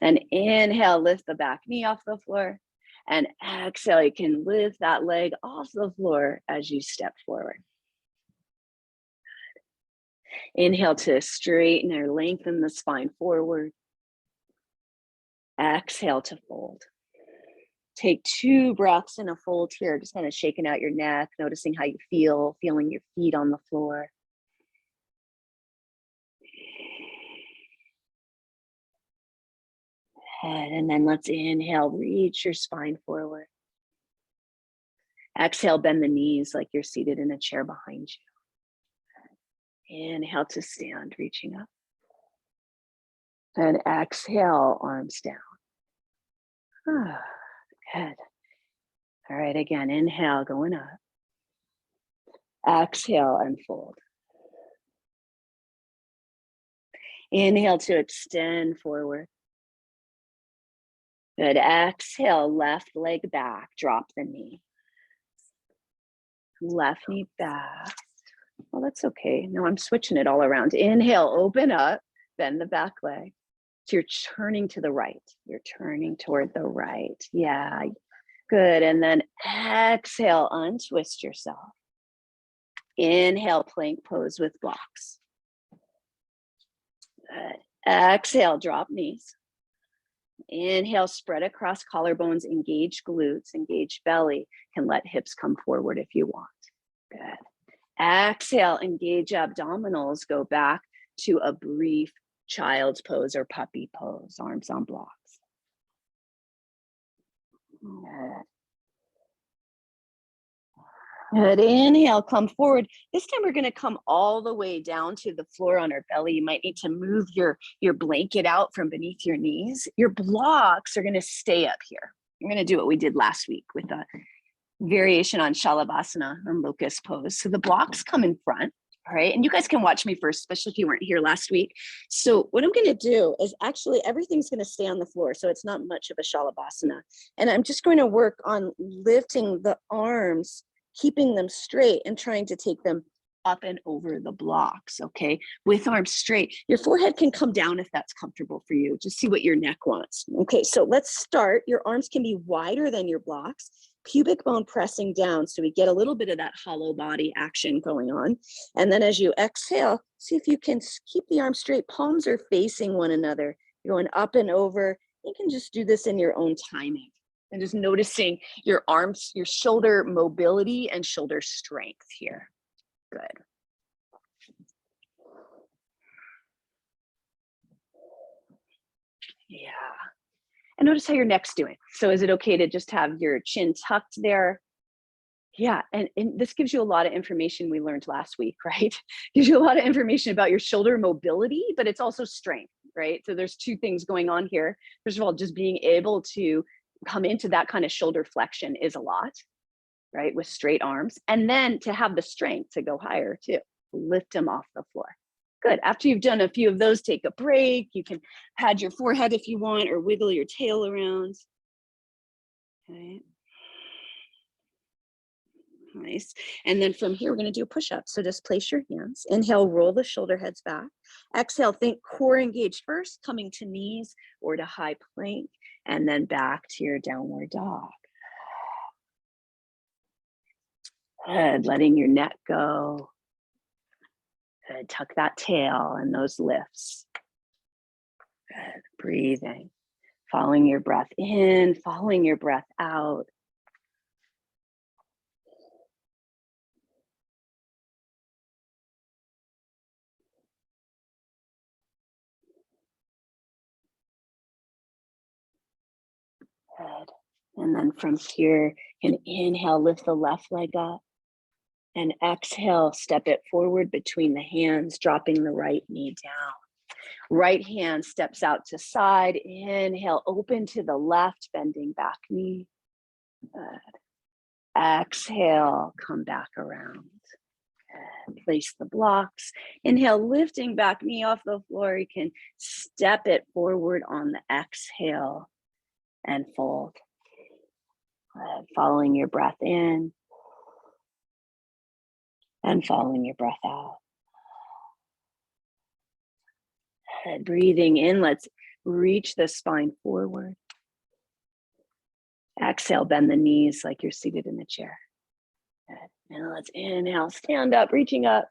And inhale, lift the back knee off the floor. And exhale, you can lift that leg off the floor as you step forward. Inhale to straighten or lengthen the spine forward. Exhale to fold. Take 2 breaths in a fold here, just kind of shaking out your neck, noticing how you feel, feeling your feet on the floor. And then let's inhale, reach your spine forward. Exhale, bend the knees like you're seated in a chair behind you. Inhale to stand, reaching up. And exhale, arms down. Good. All right, again, inhale, going up. Exhale and fold. Inhale to extend forward. Good. Exhale, left leg back, drop the knee. Left knee back. Well, that's okay. No, I'm switching it all around. Inhale, open up, bend the back leg. So you're turning to the right. You're turning toward the right. Yeah, good. And then exhale, untwist yourself. Inhale, plank pose with blocks. Good. Exhale, drop knees. Inhale, spread across collarbones, engage glutes, engage belly. Can let hips come forward if you want. Good. Exhale, engage abdominals. Go back to a brief child's pose or puppy pose, arms on blocks. Good. Good. Inhale, come forward. This time we're going to come all the way down to the floor on our belly. You might need to move your blanket out from beneath your knees. Your blocks are going to stay up here. We're going to do what we did last week with a variation on Shalabhasana or locust pose. So the blocks come in front, all right? And you guys can watch me first, especially if you weren't here last week. So what I'm going to do is actually everything's going to stay on the floor. So it's not much of a Shalabhasana. And I'm just going to work on lifting the arms, keeping them straight and trying to take them up and over the blocks, okay? With arms straight. Your forehead can come down if that's comfortable for you. Just see what your neck wants. Okay, so let's start. Your arms can be wider than your blocks. Pubic bone pressing down so we get a little bit of that hollow body action going on. And then as you exhale, see if you can keep the arms straight. Palms are facing one another. You're going up and over. You can just do this in your own timing. And just noticing your arms, your shoulder mobility and shoulder strength here. Good. Yeah. And notice how your neck's doing. So is it okay to just have your chin tucked there? Yeah, and this gives you a lot of information we learned last week, right? Gives you a lot of information about your shoulder mobility, but it's also strength, right? So there's 2 things going on here. First of all, just being able to come into that kind of shoulder flexion is a lot, right? With straight arms. And then to have the strength to go higher too. Lift them off the floor. Good. After you've done a few of those, take a break. You can pad your forehead if you want or wiggle your tail around. Okay. Nice. And then from here, we're going to do a push-up. So just place your hands. Inhale, roll the shoulder heads back. Exhale, think core engaged first, coming to knees or to high plank, and then back to your downward dog. Good. Letting your neck go. Good. Tuck that tail and those lifts. Good. Breathing. Following your breath in, following your breath out. Good. And then from here, you can inhale, lift the left leg up. And exhale, step it forward between the hands, dropping the right knee down. Right hand steps out to side. Inhale, open to the left, bending back knee. Good. Exhale, come back around. Good. Place the blocks. Inhale, lifting back knee off the floor. You can step it forward on the exhale and fold. Good. Following your breath in and following your breath out. Good. Breathing in, let's reach the spine forward. Exhale, bend the knees like you're seated in a chair. Good. And let's inhale, stand up, reaching up.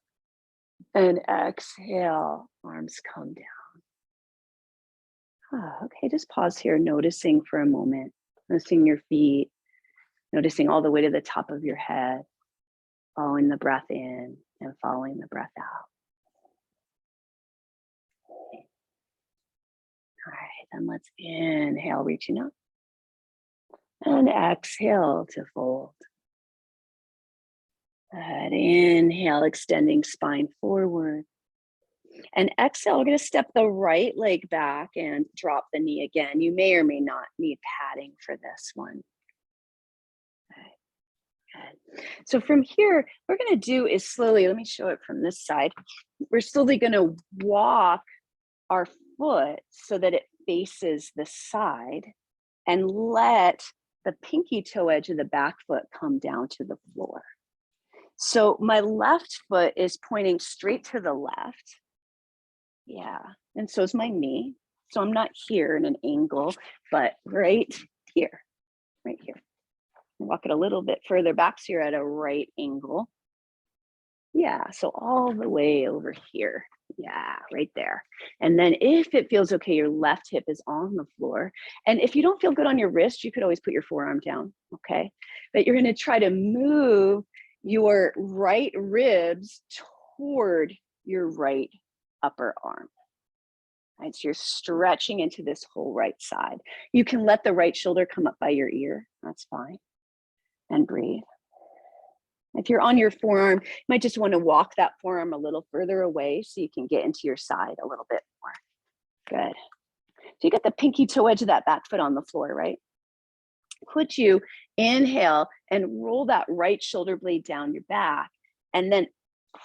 And exhale, arms come down. Okay, just pause here, noticing for a moment. Noticing your feet, noticing all the way to the top of your head. Following the breath in and following the breath out. All right, then let's inhale, reaching up. And exhale to fold. Good. Inhale, extending spine forward. And exhale, we're going to step the right leg back and drop the knee again. You may or may not need padding for this one. Okay. Good. So from here, what we're going to do is slowly, let me show it from this side. We're slowly going to walk our foot so that it faces the side and let the pinky toe edge of the back foot come down to the floor. So my left foot is pointing straight to the left. Yeah, and so is my knee. So I'm not here in an angle, but right here, right here. Walk it a little bit further back so you're at a right angle. Yeah, so all the way over here. Yeah, right there. And then if it feels okay, your left hip is on the floor. And if you don't feel good on your wrist, you could always put your forearm down, okay? But you're gonna try to move your right ribs toward your right upper arm. Right, so you're stretching into this whole right side. You can let the right shoulder come up by your ear, that's fine. And breathe. If you're on your forearm, you might just want to walk that forearm a little further away so you can get into your side a little bit more. Good. So you got the pinky toe edge of that back foot on the floor, right? Could you inhale and roll that right shoulder blade down your back, and then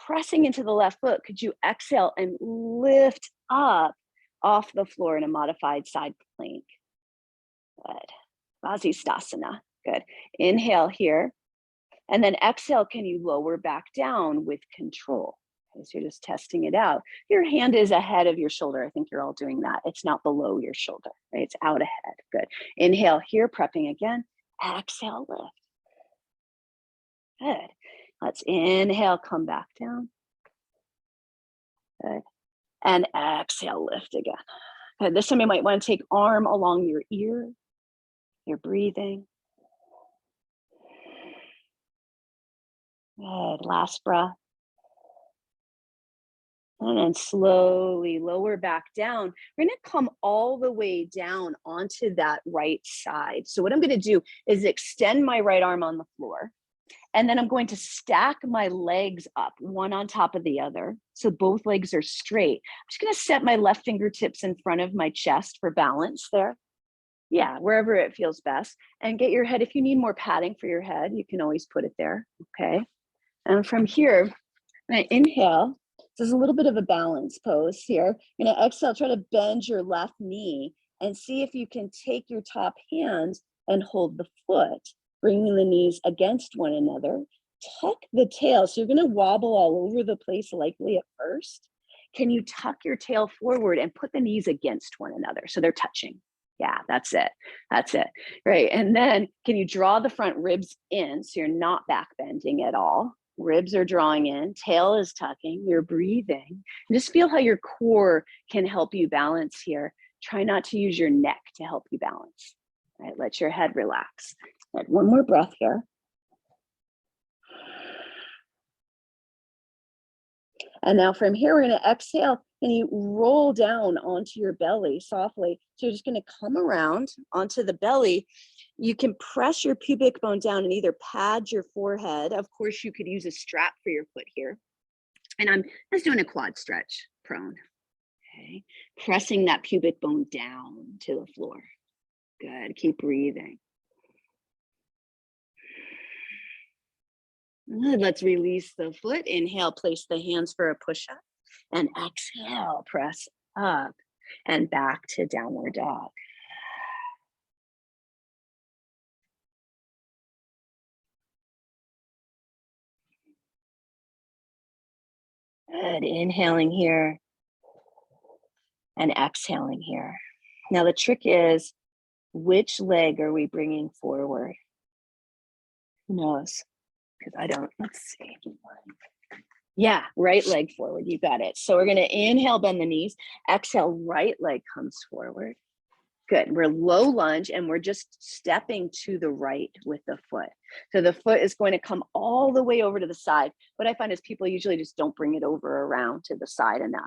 pressing into the left foot, could you exhale and lift up off the floor in a modified side plank? Good. Vasisthasana. Good. Inhale here. And then exhale, can you lower back down with control? Okay, so you're just testing it out. Your hand is ahead of your shoulder. I think you're all doing that. It's not below your shoulder, right? It's out ahead. Good. Inhale here, prepping again. Exhale, lift. Good. Let's inhale, come back down. Good. And exhale, lift again. Good. This time you might want to take arm along your ear. You're breathing. Good. Last breath. And then slowly lower back down. We're going to come all the way down onto that right side. So what I'm going to do is extend my right arm on the floor. And then I'm going to stack my legs up, one on top of the other. So both legs are straight. I'm just going to set my left fingertips in front of my chest for balance there. Yeah, wherever it feels best. And get your head, if you need more padding for your head, you can always put it there. Okay. And from here, when I inhale, this is a little bit of a balance pose here. You're going to exhale, try to bend your left knee and see if you can take your top hand and hold the foot, bringing the knees against one another. Tuck the tail. So you're going to wobble all over the place likely at first. Can you tuck your tail forward and put the knees against one another so they're touching? Yeah, that's it. That's it. Right. And then can you draw the front ribs in so you're not back bending at all? Ribs are drawing in, tail is tucking, you're breathing. And just feel how your core can help you balance here. Try not to use your neck to help you balance. Right, let your head relax. Right, one more breath here. And now from here, we're going to exhale and you roll down onto your belly softly. So you're just going to come around onto the belly. You can press your pubic bone down and either pad your forehead. Of course, you could use a strap for your foot here. And I'm just doing a quad stretch, prone. Okay. Pressing that pubic bone down to the floor. Good. Keep breathing. Good. Let's release the foot. Inhale, place the hands for a push-up. And exhale, press up and back to downward dog. Good. Inhaling here and exhaling here. Now the trick is, which leg are we bringing forward? Who knows? Because I don't. Let's see. Yeah, right leg forward. You got it. So we're going to inhale, bend the knees. Exhale, right leg comes forward. Good. We're low lunge and we're just stepping to the right with the foot. So the foot is going to come all the way over to the side. What I find is people usually just don't bring it over around to the side enough.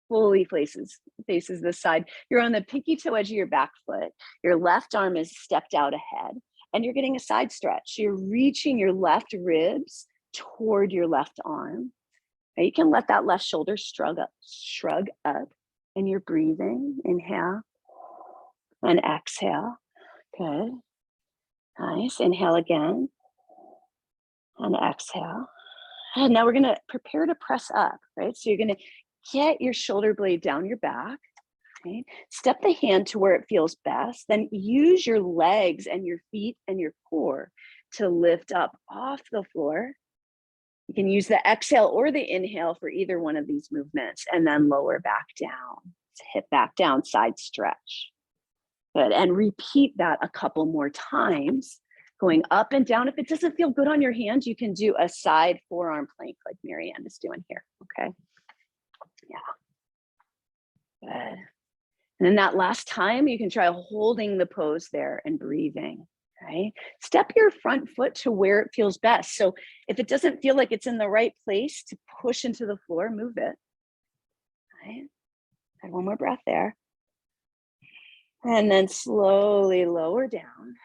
Fully faces the side. You're on the pinky toe edge of your back foot. Your left arm is stepped out ahead and you're getting a side stretch. You're reaching your left ribs toward your left arm. Now you can let that left shoulder shrug up and you're breathing. Inhale and exhale. Good. Nice. Inhale again and exhale. And now we're going to prepare to press up, right? So you're going to get your shoulder blade down your back. Right? Step the hand to where it feels best. Then use your legs and your feet and your core to lift up off the floor. You can use the exhale or the inhale for either one of these movements, and then lower back down. Hip back down, side stretch. Good. And repeat that a couple more times, going up and down. If it doesn't feel good on your hands, you can do a side forearm plank like Marianne is doing here. Okay. Yeah. Good. And then that last time, you can try holding the pose there and breathing. Okay. Step your front foot to where it feels best. So if it doesn't feel like it's in the right place to push into the floor, move it. Okay. And one more breath there. And then slowly lower down.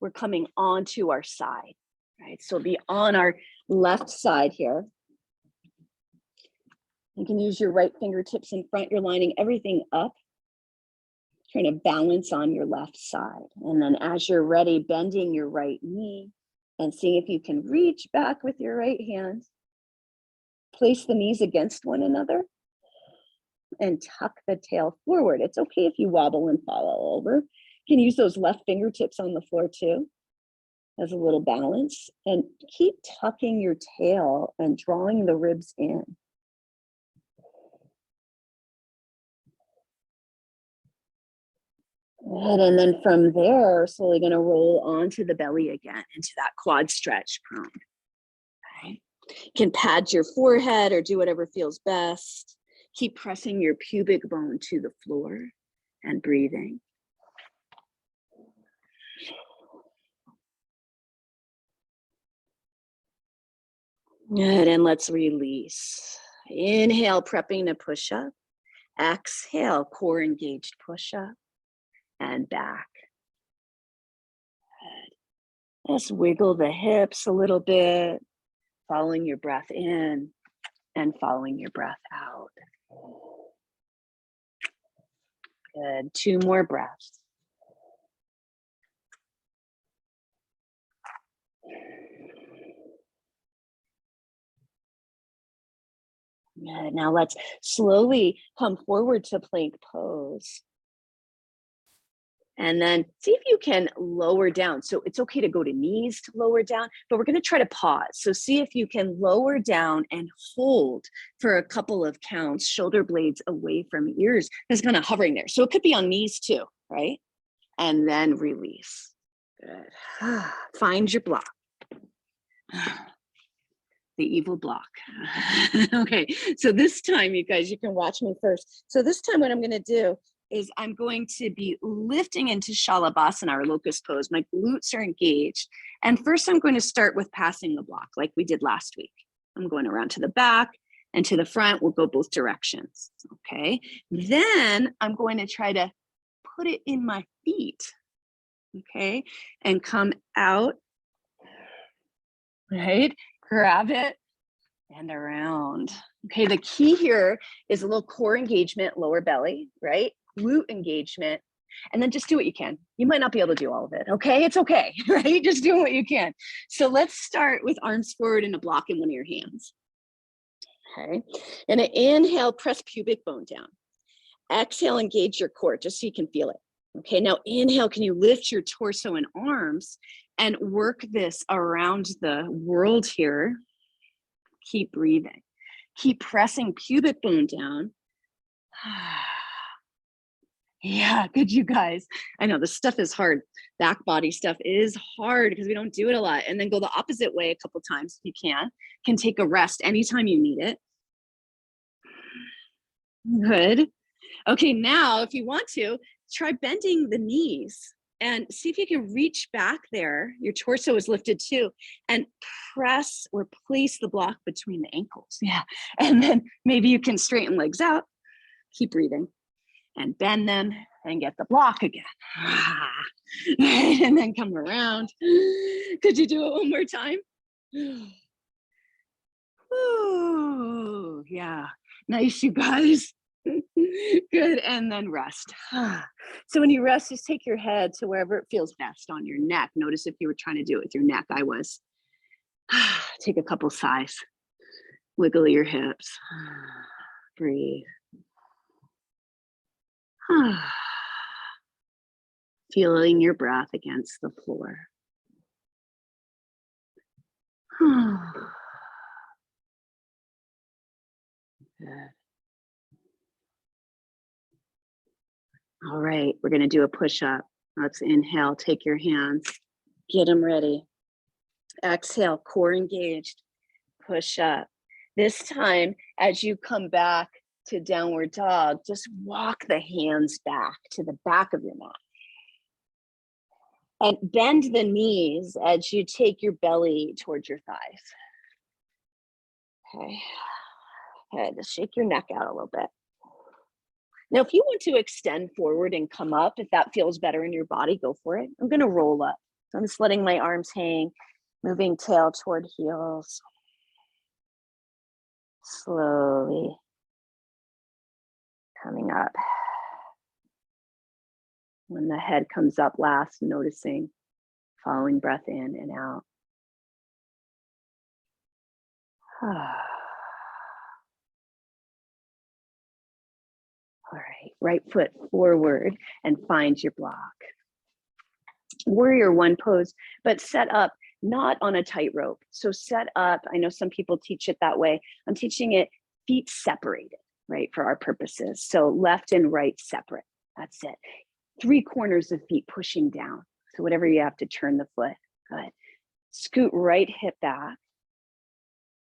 We're coming onto our side, right? So be on our left side here. You can use your right fingertips in front. You're lining everything up, trying to balance on your left side. And then as you're ready, bending your right knee and seeing if you can reach back with your right hand. Place the knees against one another and tuck the tail forward. It's okay if you wobble and fall all over. You can use those left fingertips on the floor too as a little balance, and keep tucking your tail and drawing the ribs in. Good. And then from there, slowly going to roll onto the belly again into that quad stretch prone. Okay. You can pad your forehead or do whatever feels best. Keep pressing your pubic bone to the floor and breathing. Good, and let's release. Inhale, prepping to push up. Exhale, core engaged push up and back. Good. Just wiggle the hips a little bit, following your breath in and following your breath out. Good, 2 more breaths. Good. Now let's slowly come forward to plank pose. And then see if you can lower down. So it's okay to go to knees to lower down, but we're going to try to pause. So see if you can lower down and hold for a couple of counts, shoulder blades away from ears. It's kind of hovering there. So it could be on knees too, right? And then release. Good. Find your block. The evil block. Okay, so this time, you guys, you can watch me first. So this time what I'm going to do is I'm going to be lifting into Shalabhasana, our locust pose. My glutes are engaged. And first I'm going to start with passing the block like we did last week. I'm going around to the back And to the front, we'll go both directions, okay? Then I'm going to try to put it in my feet, okay? And come out, right? Grab it and around. Okay, the key here is a little core engagement, lower belly, right? Glute engagement, and then just do what you can. You might not be able to do all of it, okay? It's okay, right? Just do what you can. So let's start with arms forward and a block in one of your hands. Okay, and inhale, press pubic bone down. Exhale, engage your core just so you can feel it. Okay, now inhale, can you lift your torso and arms and work this around the world here? Keep breathing. Keep pressing pubic bone down. Yeah, good, you guys. I know this stuff is hard. Back body stuff is hard because we don't do it a lot. And then go the opposite way a couple times if you can. Can take a rest anytime you need it. Good. Okay, now if you want to, try bending the knees and see if you can reach back there. Your torso is lifted too, and press or place the block between the ankles. Yeah, and then maybe you can straighten legs out. Keep breathing and bend them and get the block again. And then come around. Could you do it one more time? Ooh, yeah, nice, you guys. Good, and then rest. So when you rest, just take your head to wherever it feels best on your neck. Notice if you were trying to do it with your neck, I was. Take a couple sighs. Wiggle your hips. Breathe. Feeling your breath against the floor. Good. All right, we're going to do a push-up. Let's inhale, take your hands, get them ready. Exhale, core engaged, push up. This time, as you come back to downward dog, just walk the hands back to the back of your mat. And bend the knees as you take your belly towards your thighs. Okay. Okay, just shake your neck out a little bit. Now, if you want to extend forward and come up, if that feels better in your body, go for it. I'm going to roll up. So I'm just letting my arms hang, moving tail toward heels. Slowly coming up. When the head comes up last, noticing, following breath in and out. All right, right foot forward and find your block. Warrior one pose, but set up not on a tightrope. So set up, I know some people teach it that way. I'm teaching it feet separated, right, for our purposes. So left and right separate, that's it. 3 corners of feet pushing down. So whatever you have to turn the foot, good. Scoot right hip back,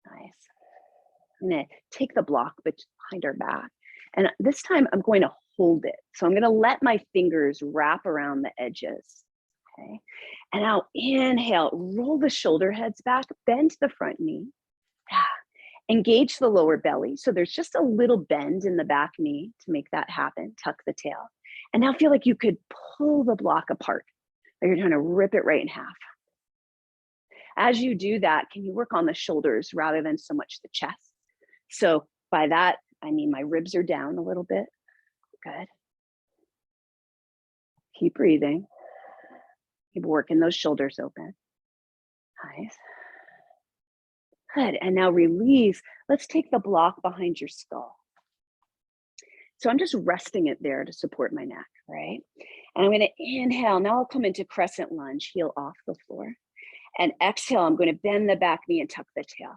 nice. I'm gonna take the block behind our back. And this time I'm going to hold it. So I'm going to let my fingers wrap around the edges. Okay. And now inhale, roll the shoulder heads back, bend the front knee. Engage the lower belly. So there's just a little bend in the back knee to make that happen. Tuck the tail. And now feel like you could pull the block apart. Like you're trying to rip it right in half. As you do that, can you work on the shoulders rather than so much the chest? So by that, I mean my ribs are down a little bit. Good. Keep breathing. Keep working those shoulders open. Nice. Good. And now release. Let's take the block behind your skull. So I'm just resting it there to support my neck, right? And I'm going to inhale. Now I'll come into crescent lunge, heel off the floor. And exhale, I'm going to bend the back knee and tuck the tail.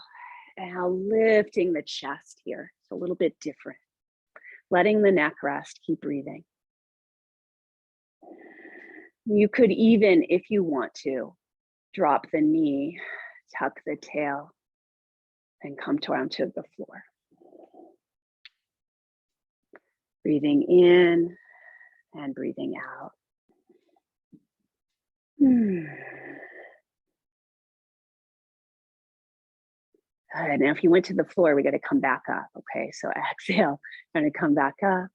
And now lifting the chest here. It's a little bit different. Letting the neck rest, keep breathing. You could even, if you want to, drop the knee, tuck the tail, and come down to the floor. Breathing in and breathing out. Good. Now, if you went to the floor, we got to come back up. Okay, so exhale, trying to come back up.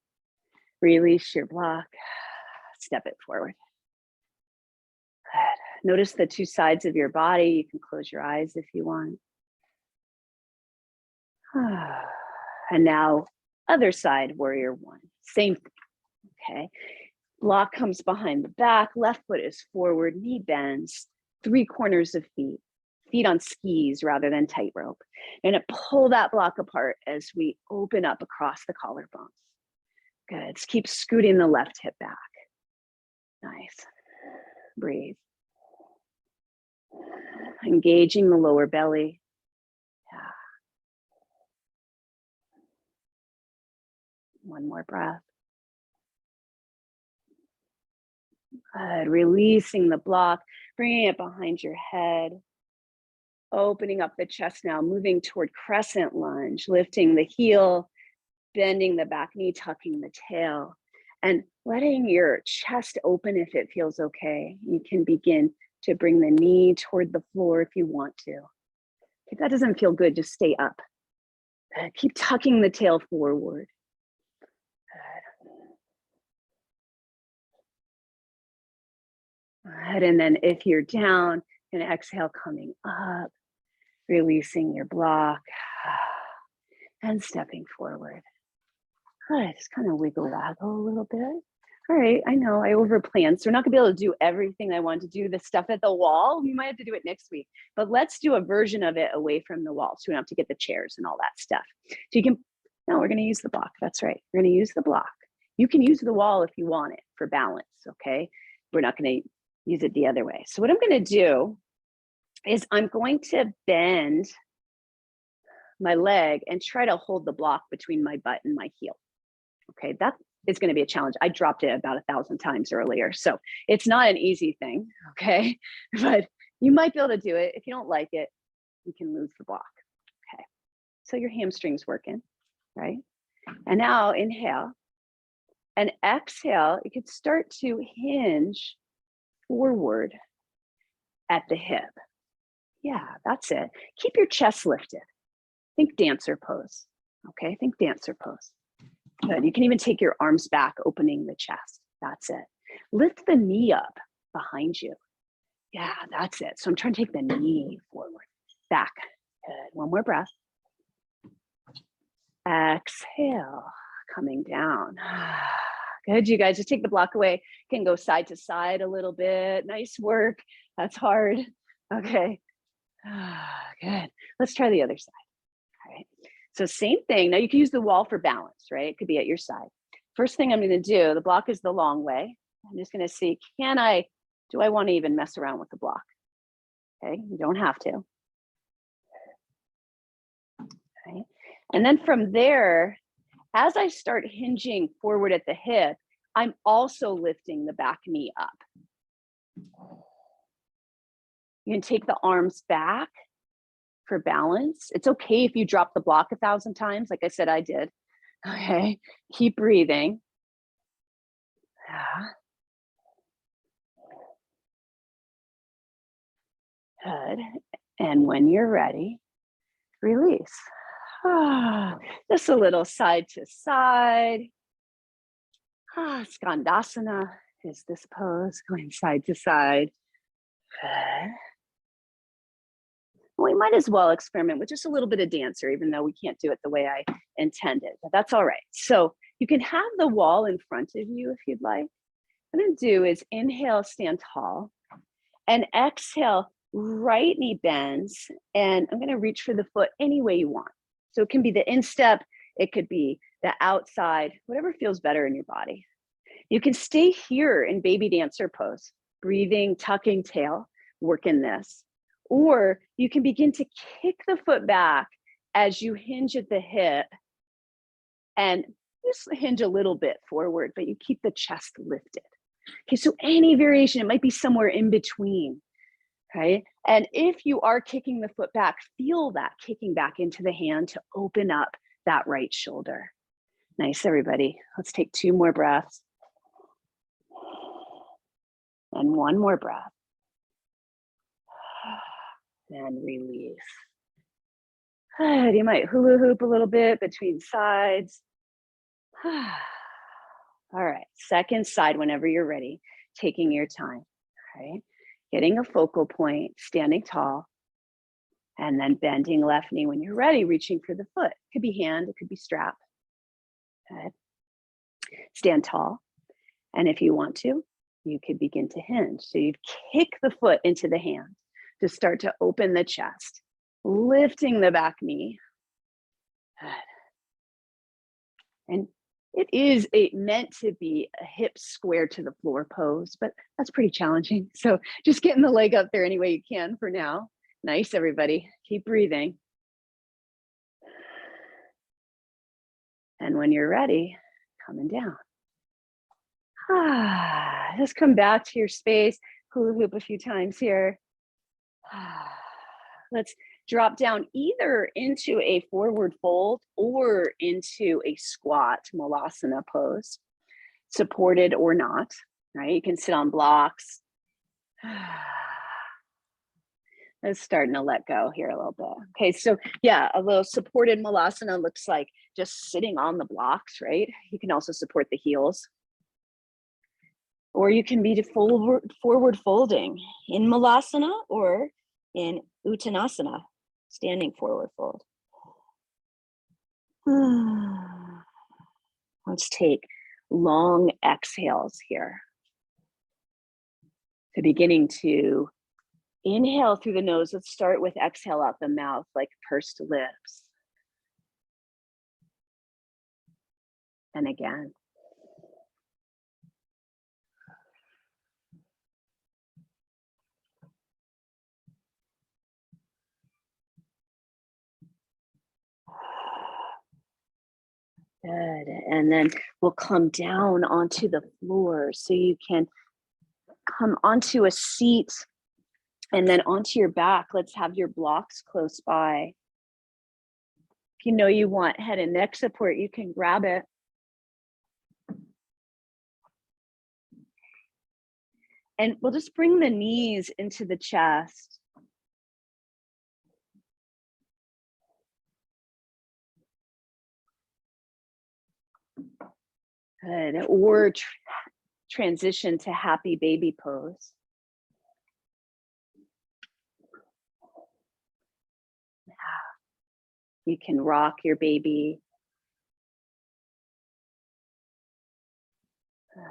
Release your block. Step it forward. Good. Notice the two sides of your body. You can close your eyes if you want. And now, other side, warrior one. Same thing. Okay. Block comes behind the back. Left foot is forward. Knee bends. Three corners of feet. Feet on skis rather than tightrope. And pull that block apart as we open up across the collarbones. Good. Keep scooting the left hip back. Nice. Breathe. Engaging the lower belly. Yeah. One more breath. Good. Releasing the block, bringing it behind your head. Opening up the chest now, moving toward crescent lunge, lifting the heel, bending the back knee, tucking the tail, and letting your chest open if it feels okay. You can begin to bring the knee toward the floor if you want to. If that doesn't feel good, just stay up. Keep tucking the tail forward. Good. And then if you're down, and exhale, coming up, releasing your block, and stepping forward. Good, just kind of wiggle waggle a little bit. All right, I know I overplanned, so we're not gonna be able to do everything I want to do, the stuff at the wall. We might have to do it next week, but let's do a version of it away from the wall, so we don't have to get the chairs and all that stuff. So you can, no, we're gonna use the block, that's right. We're gonna use the block. You can use the wall if you want it for balance, okay? We're not gonna use it the other way. So what I'm gonna do is I'm going to bend my leg and try to hold the block between my butt and my heel. Okay, that is going to be a challenge. I dropped it about 1,000 times earlier, so it's not an easy thing, okay? But you might be able to do it. If you don't like it, you can move the block, okay? So your hamstring's working, right? And now inhale and exhale. You could start to hinge forward at the hip. Yeah, that's it. Keep your chest lifted. Think dancer pose, okay? Think dancer pose. Good, you can even take your arms back, opening the chest. That's it. Lift the knee up behind you. Yeah, that's it. So I'm trying to take the knee forward, back. Good, one more breath. Exhale, coming down. Good, you guys, just take the block away. You can go side to side a little bit. Nice work, that's hard. Okay, good. Let's try the other side. All right. So same thing. Now you can use the wall for balance, right? It could be at your side. First thing I'm going to do, the block is the long way. I'm just going to see, do I want to even mess around with the block? Okay, you don't have to. Okay. And then from there, as I start hinging forward at the hip, I'm also lifting the back knee up. You can take the arms back for balance. It's okay if you drop the block 1,000 times, like I said, I did. Okay, keep breathing. Good. And when you're ready, release. Just a little side to side. Skandasana is this pose, going side to side. Good. We might as well experiment with just a little bit of dancer, even though we can't do it the way I intended, but that's all right. So you can have the wall in front of you if you'd like. What I'm gonna do is inhale, stand tall, and exhale, right knee bends, and I'm gonna reach for the foot any way you want. So it can be the instep, it could be the outside, whatever feels better in your body. You can stay here in baby dancer pose, breathing, tucking tail, working this. Or you can begin to kick the foot back as you hinge at the hip and just hinge a little bit forward, but you keep the chest lifted. Okay, so any variation, it might be somewhere in between, okay? And if you are kicking the foot back, feel that kicking back into the hand to open up that right shoulder. Nice, everybody. Let's take 2 more breaths. And 1 more breath. And release. You might hula hoop a little bit between sides. All right, second side whenever you're ready, taking your time, okay? Getting a focal point, standing tall, and then bending left knee when you're ready, reaching for the foot. It could be hand, it could be strap. Good. Stand tall, and if you want to, you could begin to hinge. So you'd kick the foot into the hand to start to open the chest, lifting the back knee. Good. And it is meant to be a hip square to the floor pose, but that's pretty challenging. So just getting the leg up there any way you can for now. Nice, everybody. Keep breathing. And when you're ready, coming down. Just come back to your space. Hula hoop a few times here. Let's drop down either into a forward fold or into a squat Malasana pose, supported or not, right? You can sit on blocks. It's starting to let go here a little bit. Okay, so yeah, a little supported Malasana looks like just sitting on the blocks, right? You can also support the heels. Or you can be forward folding in Malasana or in Uttanasana, standing forward fold. Let's take long exhales here. So beginning to inhale through the nose. Let's start with exhale out the mouth, like pursed lips. And again. Good. And then we'll come down onto the floor. So you can come onto a seat and then onto your back. Let's have your blocks close by. If you know you want head and neck support, you can grab it. And we'll just bring the knees into the chest. Good. Or transition to happy baby pose. You can rock your baby. Good.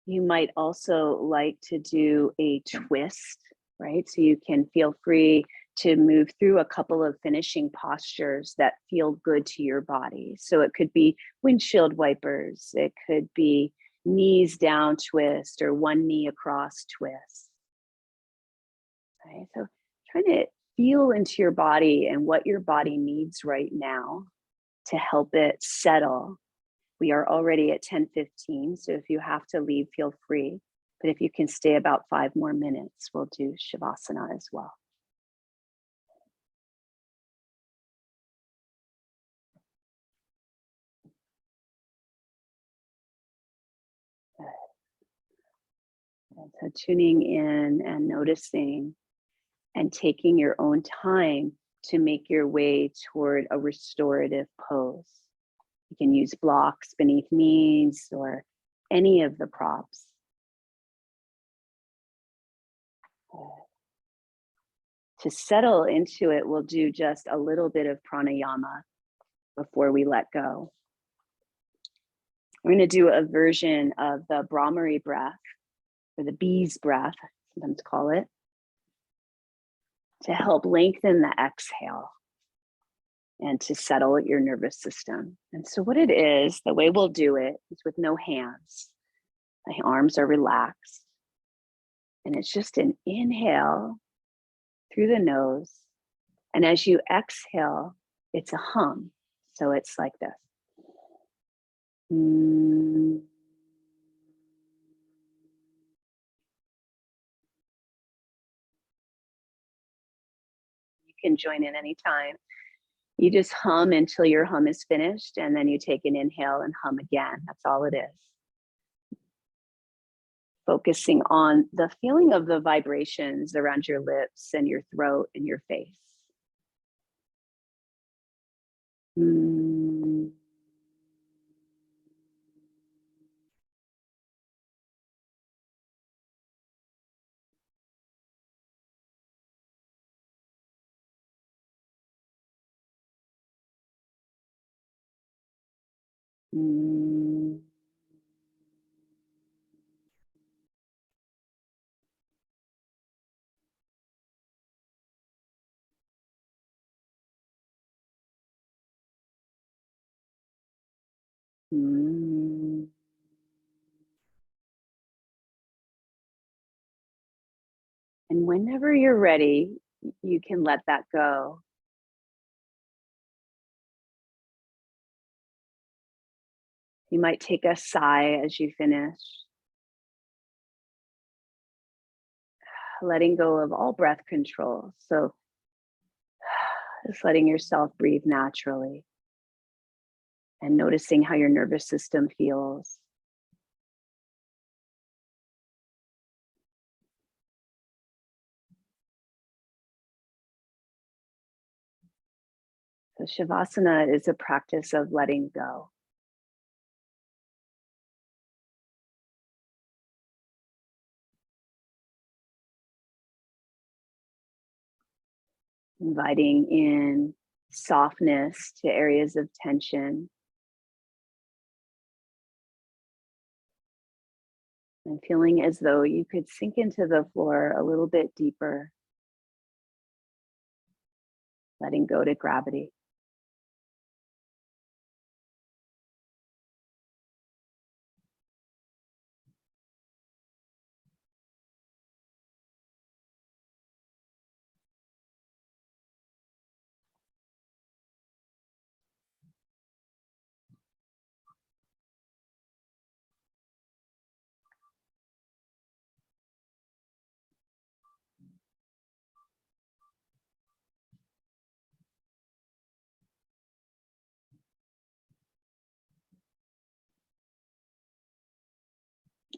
You might also like to do a twist, right? So you can feel free to move through a couple of finishing postures that feel good to your body. So it could be windshield wipers. It could be knees down twist or one knee across twist. Right? So trying to feel into your body and what your body needs right now to help it settle. We are already at 10:15, so if you have to leave, feel free. But if you can stay about 5 more minutes, we'll do Shavasana as well. And so tuning in and noticing and taking your own time to make your way toward a restorative pose. You can use blocks beneath knees or any of the props. To settle into it, we'll do just a little bit of pranayama before we let go. We're going to do a version of the Brahmari breath, or the bee's breath, sometimes call it, to help lengthen the exhale and to settle your nervous system. And so what it is, the way we'll do it is with no hands. My arms are relaxed. And it's just an inhale through the nose. And as you exhale, it's a hum. So it's like this. You can join in anytime. You just hum until your hum is finished, and then you take an inhale and hum again. That's all it is. focusing on the feeling of the vibrations around your lips and your throat and your face. Mm. Mm. Mm. And whenever you're ready, you can let that go. You might take a sigh as you finish, letting go of all breath control. So just letting yourself breathe naturally and noticing how your nervous system feels. So Shavasana is a practice of letting go. Inviting in softness to areas of tension and feeling as though you could sink into the floor a little bit deeper, letting go to gravity.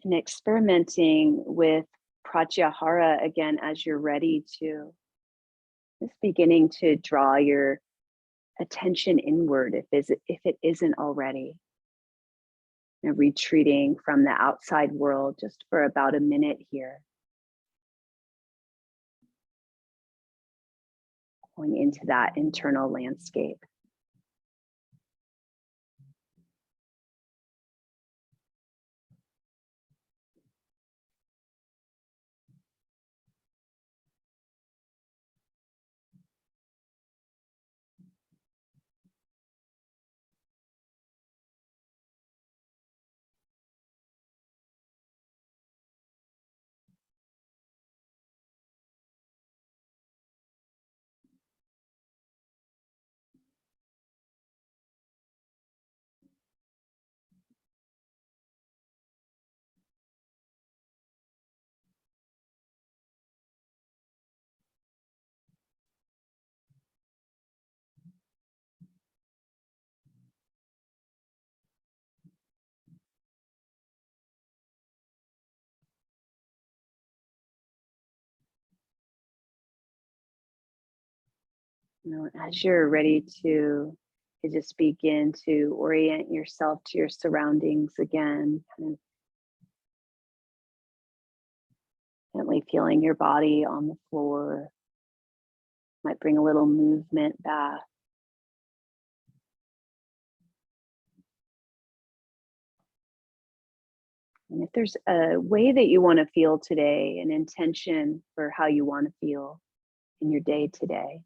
And experimenting with pratyahara again as you're ready to. Just beginning to draw your attention inward if it isn't already. And retreating from the outside world just for about a minute here. Going into that internal landscape. As you're ready to just begin to orient yourself to your surroundings again, and gently feeling your body on the floor. Might bring a little movement back. And if there's a way that you want to feel today, an intention for how you want to feel in your day today,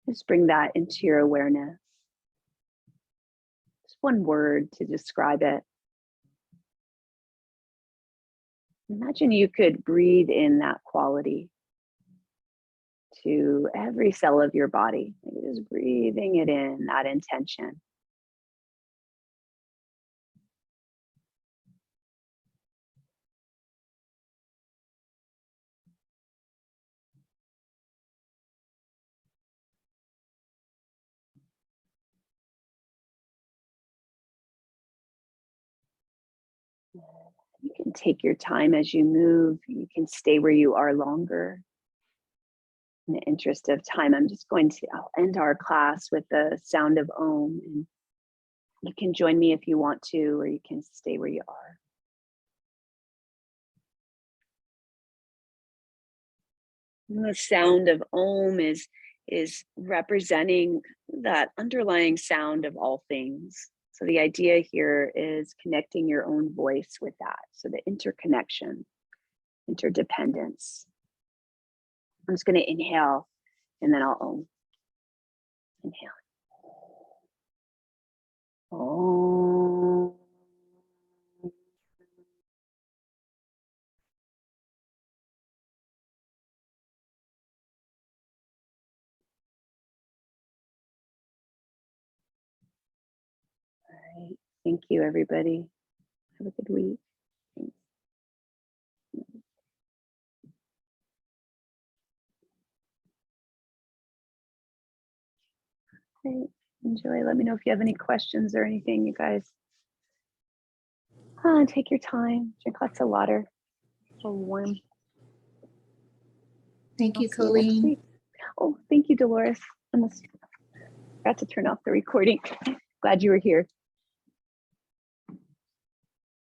just bring that into your awareness. Just one word to describe it. Imagine you could breathe in that quality to every cell of your body. Just breathing it in, that intention. You can take your time as you move. You can stay where you are longer. In the interest of time, I'll end our class with the sound of Om. And you can join me if you want to, or you can stay where you are. And the sound of Om is representing that underlying sound of all things. So the idea here is connecting your own voice with that. So the interconnection, interdependence. I'm just going to inhale and then I'll Om. Inhale. Om. All right. Thank you, everybody. Have a good week. Thanks. Great. Enjoy. Let me know if you have any questions or anything, you guys. Take your time. Drink lots of water. So warm. Thank you, See you next Colleen. week. Oh, thank you, Dolores. Almost forgot to turn off the recording. Glad you were here.